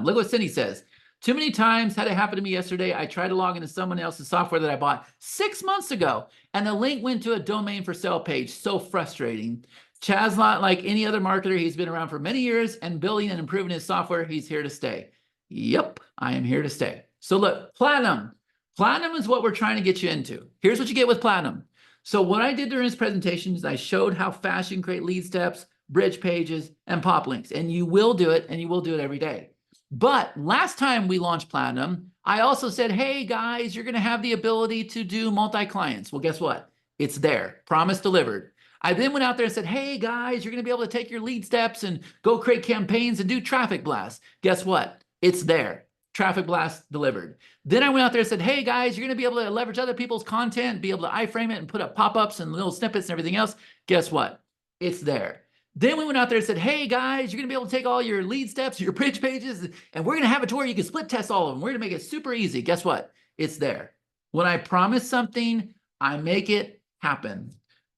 Look what Cindy says. Too many times had it happen to me yesterday. I tried to log into someone else's software that I bought 6 months ago, and the link went to a domain for sale page. So frustrating. Chad's not like any other marketer. He's been around for many years and building and improving his software. He's here to stay. Yep, I am here to stay. So look, platinum. Platinum is what we're trying to get you into. Here's what you get with platinum. So what I did during this presentation is I showed how fast you can create lead steps, bridge pages, and pop links. And you will do it, and you will do it every day. But last time we launched platinum, I also said, hey guys, you're going to have the ability to do multi-clients. Well, guess what? It's there. Promise delivered. I then went out there and said, hey guys, you're going to be able to take your lead steps and go create campaigns and do traffic blasts. Guess what? It's there. Traffic blast delivered. Then I went out there and said, hey guys, you're going to be able to leverage other people's content, be able to iframe it and put up pop-ups and little snippets and everything else. Guess what? It's there. Then we went out there and said, hey guys, you're going to be able to take all your lead steps, your bridge pages, and we're going to have it to where you can split test all of them. We're going to make it super easy. Guess what? It's there. When I promise something, I make it happen.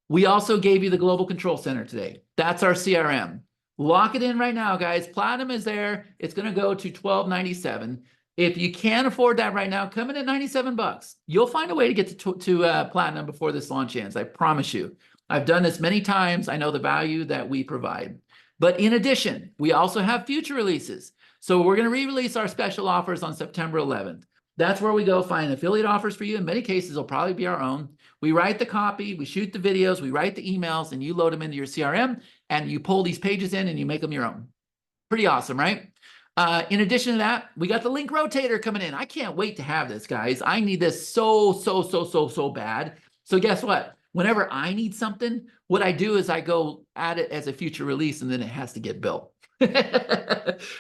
We also gave you the Global Control Center today. That's our CRM. Lock it in right now, guys. Platinum is there. It's going to go to $12.97. If you can't afford that right now, come in at 97 bucks. You'll find a way to get to Platinum before this launch ends. I promise you. I've done this many times. I know the value that we provide. But in addition, we also have future releases. So we're going to re-release our special offers on September 11th. That's where we go find affiliate offers for you. In many cases, it'll probably be our own. We write the copy, we shoot the videos, we write the emails, and you load them into your CRM, and you pull these pages in and you make them your own. Pretty awesome, right? In addition to that, we got the link rotator coming in. I can't wait to have this, guys. I need this so bad. So guess what? Whenever I need something, what I do is I go add it as a future release, and then it has to get built.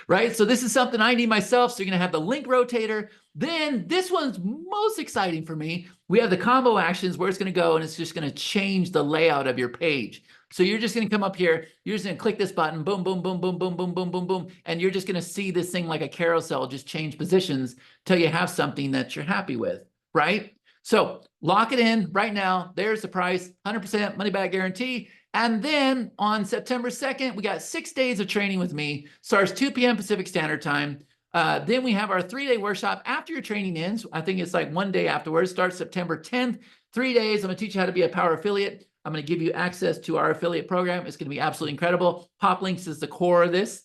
Right? So this is something I need myself. So you're going to have the link rotator. Then this one's most exciting for me. We have the combo actions where it's going to go, and it's just going to change the layout of your page. So you're just going to come up here. You're just going to click this button. Boom, boom, boom, boom, boom, boom, boom, boom, boom. And you're just going to see this thing like a carousel just change positions till you have something that you're happy with, right? So lock it in right now. There's the price, 100% money back guarantee. And then on September 2nd, we got 6 days of training with me. Starts 2 p.m. Pacific Standard Time. Then we have our 3-day workshop after your training ends. I think it's like 1 day afterwards. Starts September 10th. 3 days. I'm going to teach you how to be a power affiliate. I'm going to give you access to our affiliate program. It's going to be absolutely incredible. Poplinks is the core of this.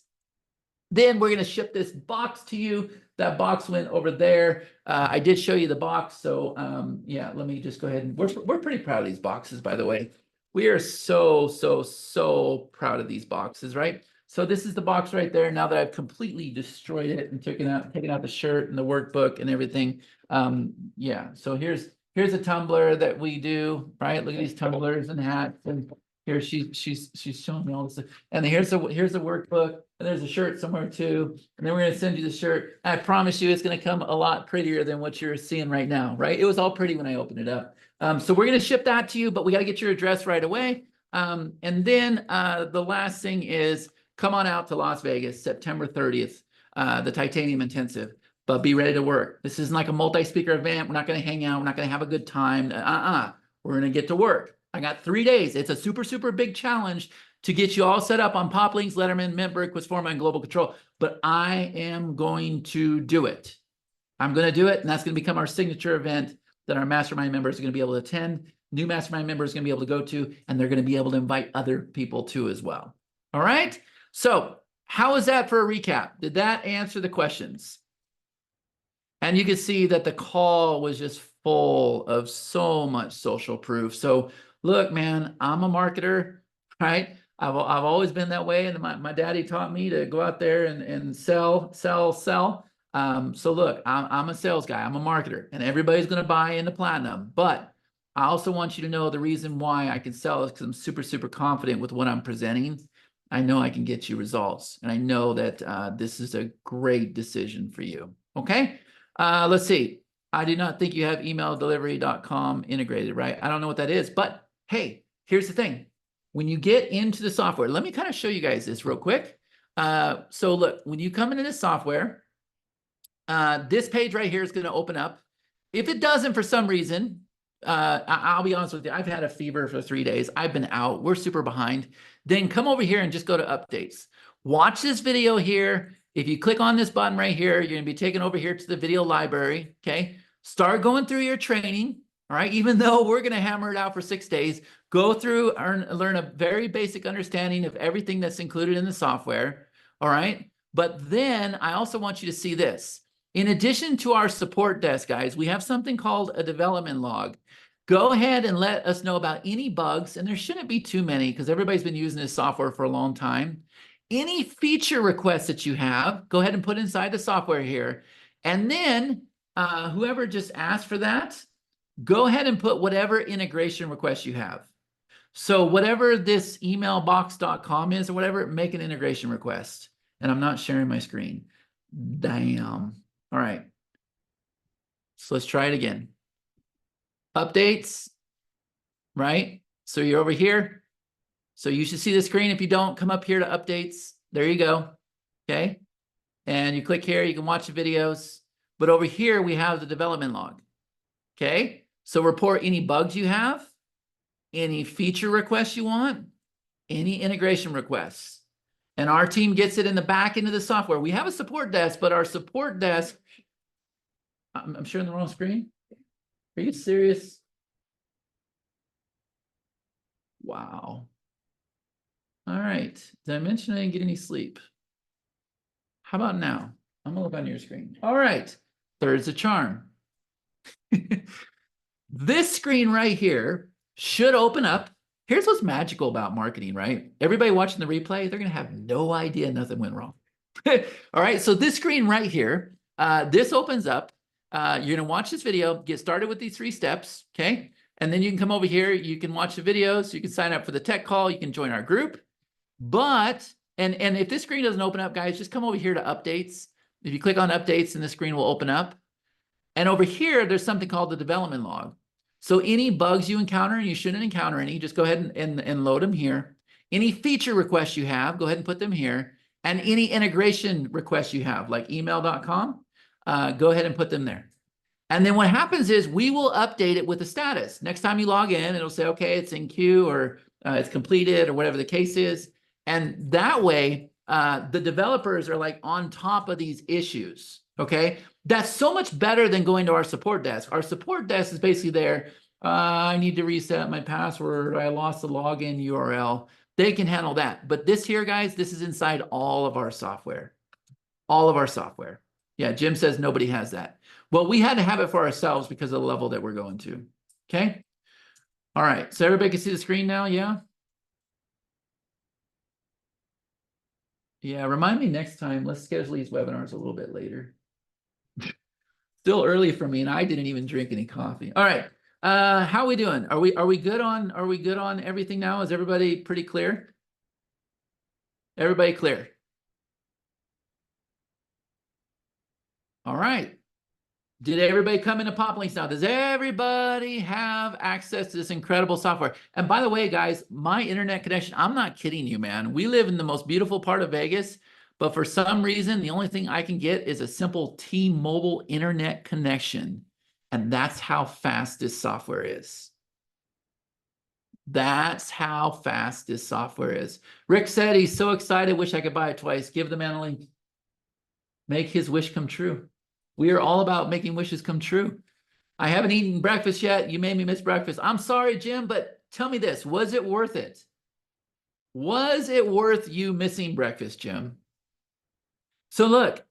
Then we're going to ship this box to you. That box went over there. I did show you the box. So yeah, let me just go ahead and we're pretty proud of these boxes, by the way. We are so proud of these boxes, right? So this is the box right there. Now that I've completely destroyed it and taken out the shirt and the workbook and everything. Yeah, so here's a tumbler that we do, right? Look at these tumblers and hats, and here she's showing me all this stuff. And here's the workbook, and there's a shirt somewhere too. And then we're gonna send you the shirt. I promise you, it's gonna come a lot prettier than what you're seeing right now, right? It was all pretty when I opened it up. So we're gonna ship that to you, but we got to get your address right away. And then the last thing is come on out to Las Vegas, September 30th, the Titanium Intensive. But be ready to work. This isn't like a multi-speaker event. We're not going to hang out. We're not going to have a good time. We're going to get to work. I got 3 days. It's a super big challenge to get you all set up on Poplinks, Letterman, Mintberg, Quizforma, and Global Control. But I am going to do it. I'm going to do it, and that's going to become our signature event that our mastermind members are going to be able to attend. New mastermind members are going to be able to go to, and they're going to be able to invite other people to as well. All right? So how is that for a recap? Did that answer the questions? And you can see that the call was just full of so much social proof. So look, man, I'm a marketer, right? I've always been that way. And my daddy taught me to go out there and sell. So look, I'm a sales guy. I'm a marketer, and everybody's going to buy into Platinum. But I also want you to know the reason why I can sell is because I'm super confident with what I'm presenting. I know I can get you results. And I know that this is a great decision for you. Okay? Let's see. I do not think you have emaildelivery.com integrated, right? I don't know what that is, but hey, here's the thing. When you get into the software, let me kind of show you guys this real quick. So look, when you come into this software, this page right here is going to open up. If it doesn't for some reason, I'll be honest with you, I've had a fever for 3 days. I've been out. We're super behind. Then come over here and just go to updates. Watch this video here. If you click on this button right here, you're going to be taken over here to the video library, okay? Start going through your training, all right? Even though we're going to hammer it out for 6 days, go through and learn a very basic understanding of everything that's included in the software, all right? But then I also want you to see this. In addition to our support desk, guys, we have something called a development log. Go ahead and let us know about any bugs, and there shouldn't be too many because everybody's been using this software for a long time. Any feature requests that you have, go ahead and put inside the software here. And then whoever just asked for that, go ahead and put whatever integration request you have. So whatever this emailbox.com is or whatever, make an integration request. And I'm not sharing my screen. Damn. All right. So let's try it again. Updates, right? So you're over here. So you should see the screen. If you don't, come up here to updates. There you go. Okay. And you click here, you can watch the videos. But over here, we have the development log. Okay. So report any bugs you have, any feature requests you want, any integration requests. And our team gets it in the back end of the software. We have a support desk, but our support desk, I'm sharing the wrong screen. Are you serious? Wow. All right. Did I mention I didn't get any sleep? How about now? I'm gonna look on your screen. All right. Third's a charm. This screen right here should open up. Here's what's magical about marketing, right? Everybody watching the replay, they're gonna have no idea nothing went wrong. All right, so this screen right here, this opens up. You're gonna watch this video, get started with these 3 steps, okay? And then you can come over here, you can watch the videos, you can sign up for the tech call, you can join our group. But, and if this screen doesn't open up, guys, just come over here to updates. If you click on updates, and the screen will open up. And over here, there's something called the development log. So any bugs you encounter, and you shouldn't encounter any, just go ahead and load them here. Any feature requests you have, go ahead and put them here. And any integration requests you have, like email.com, go ahead and put them there. And then what happens is we will update it with the status. Next time you log in, it'll say, okay, it's in queue, or it's completed, or whatever the case is. And that way, the developers are like on top of these issues, okay? That's so much better than going to our support desk. Our support desk is basically there. I need to reset my password. I lost the login URL. They can handle that. But this here, guys, this is inside all of our software. All of our software. Yeah, Jim says nobody has that. Well, we had to have it for ourselves because of the level that we're going to. Okay? All right. So everybody can see the screen now, yeah? Yeah, remind me next time. Let's schedule these webinars a little bit later. Still early for me, and I didn't even drink any coffee. All right. How are we doing? Are we good on everything now? Is everybody pretty clear? Everybody clear? All right. Did everybody come into Poplinks now? Does everybody have access to this incredible software? And by the way, guys, my internet connection, I'm not kidding you, man. We live in the most beautiful part of Vegas, but for some reason, the only thing I can get is a simple T-Mobile internet connection. And that's how fast this software is. That's how fast this software is. Rick said he's so excited, wish I could buy it twice. Give the man a link. Make his wish come true. We are all about making wishes come true. I haven't eaten breakfast yet. You made me miss breakfast. I'm sorry, Jim, but tell me this. Was it worth it? Was it worth you missing breakfast, Jim? So look,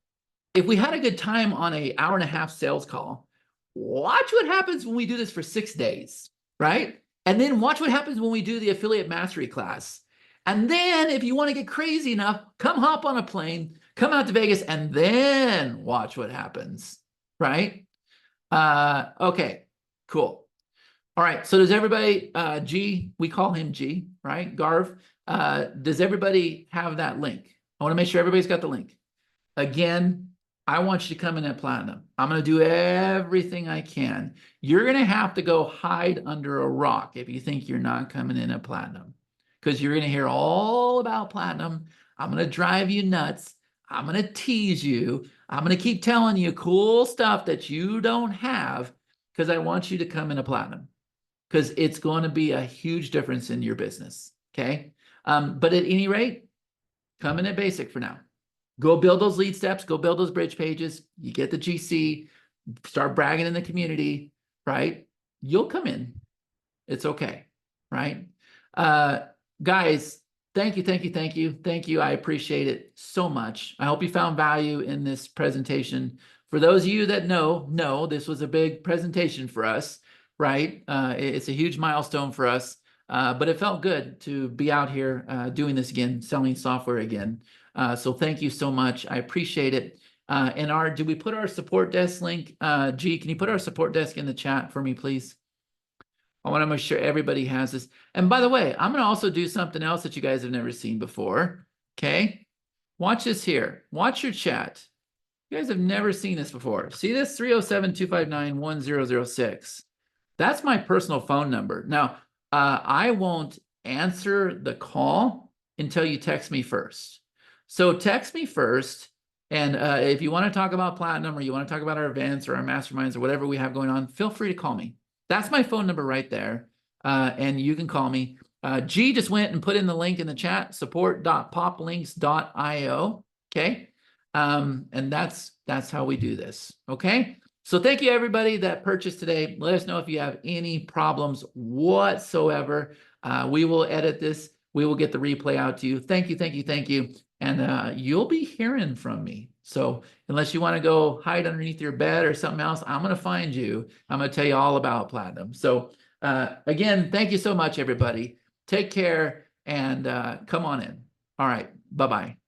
if we had a good time on an hour-and-a-half sales call, watch what happens when we do this for 6 days, right? And then watch what happens when we do the affiliate mastery class. And then if you want to get crazy enough, come hop on a plane, come out to Vegas, and then watch what happens, right? Okay, cool. All right, so does everybody, G, we call him G, right? Garv, does everybody have that link? I want to make sure everybody's got the link. Again, I want you to come in at Platinum. I'm going to do everything I can. You're going to have to go hide under a rock if you think you're not coming in at Platinum, because you're going to hear all about Platinum. I'm going to drive you nuts. I'm going to tease you. I'm going to keep telling you cool stuff that you don't have, because I want you to come in a Platinum, because it's going to be a huge difference in your business. Okay. But at any rate, come in at basic for now. Go build those lead steps, go build those bridge pages. You get the GC, start bragging in the community, right? You'll come in. It's okay, right? Guys, thank you, thank you, thank you. Thank you. I appreciate it so much. I hope you found value in this presentation. For those of you that know, this was a big presentation for us, right? It's a huge milestone for us, but it felt good to be out here doing this again, selling software again. So thank you so much. I appreciate it. And did we put our support desk link? G, can you put our support desk in the chat for me, please? I want to make sure everybody has this. And by the way, I'm going to also do something else that you guys have never seen before. Okay. Watch this here. Watch your chat. You guys have never seen this before. See this? 307-259-1006. That's my personal phone number. Now, I won't answer the call until you text me first. So text me first. And if you want to talk about Platinum or you want to talk about our events or our masterminds or whatever we have going on, feel free to call me. That's my phone number right there. And you can call me. G just went and put in the link in the chat, support.poplinks.io. Okay. And that's how we do this. Okay. So thank you everybody that purchased today. Let us know if you have any problems whatsoever. We will edit this. We will get the replay out to you. Thank you, thank you, thank you. And you'll be hearing from me. So unless you want to go hide underneath your bed or something else, I'm going to find you. I'm going to tell you all about Platinum. So again, thank you so much, everybody. Take care and come on in. All right. Bye-bye.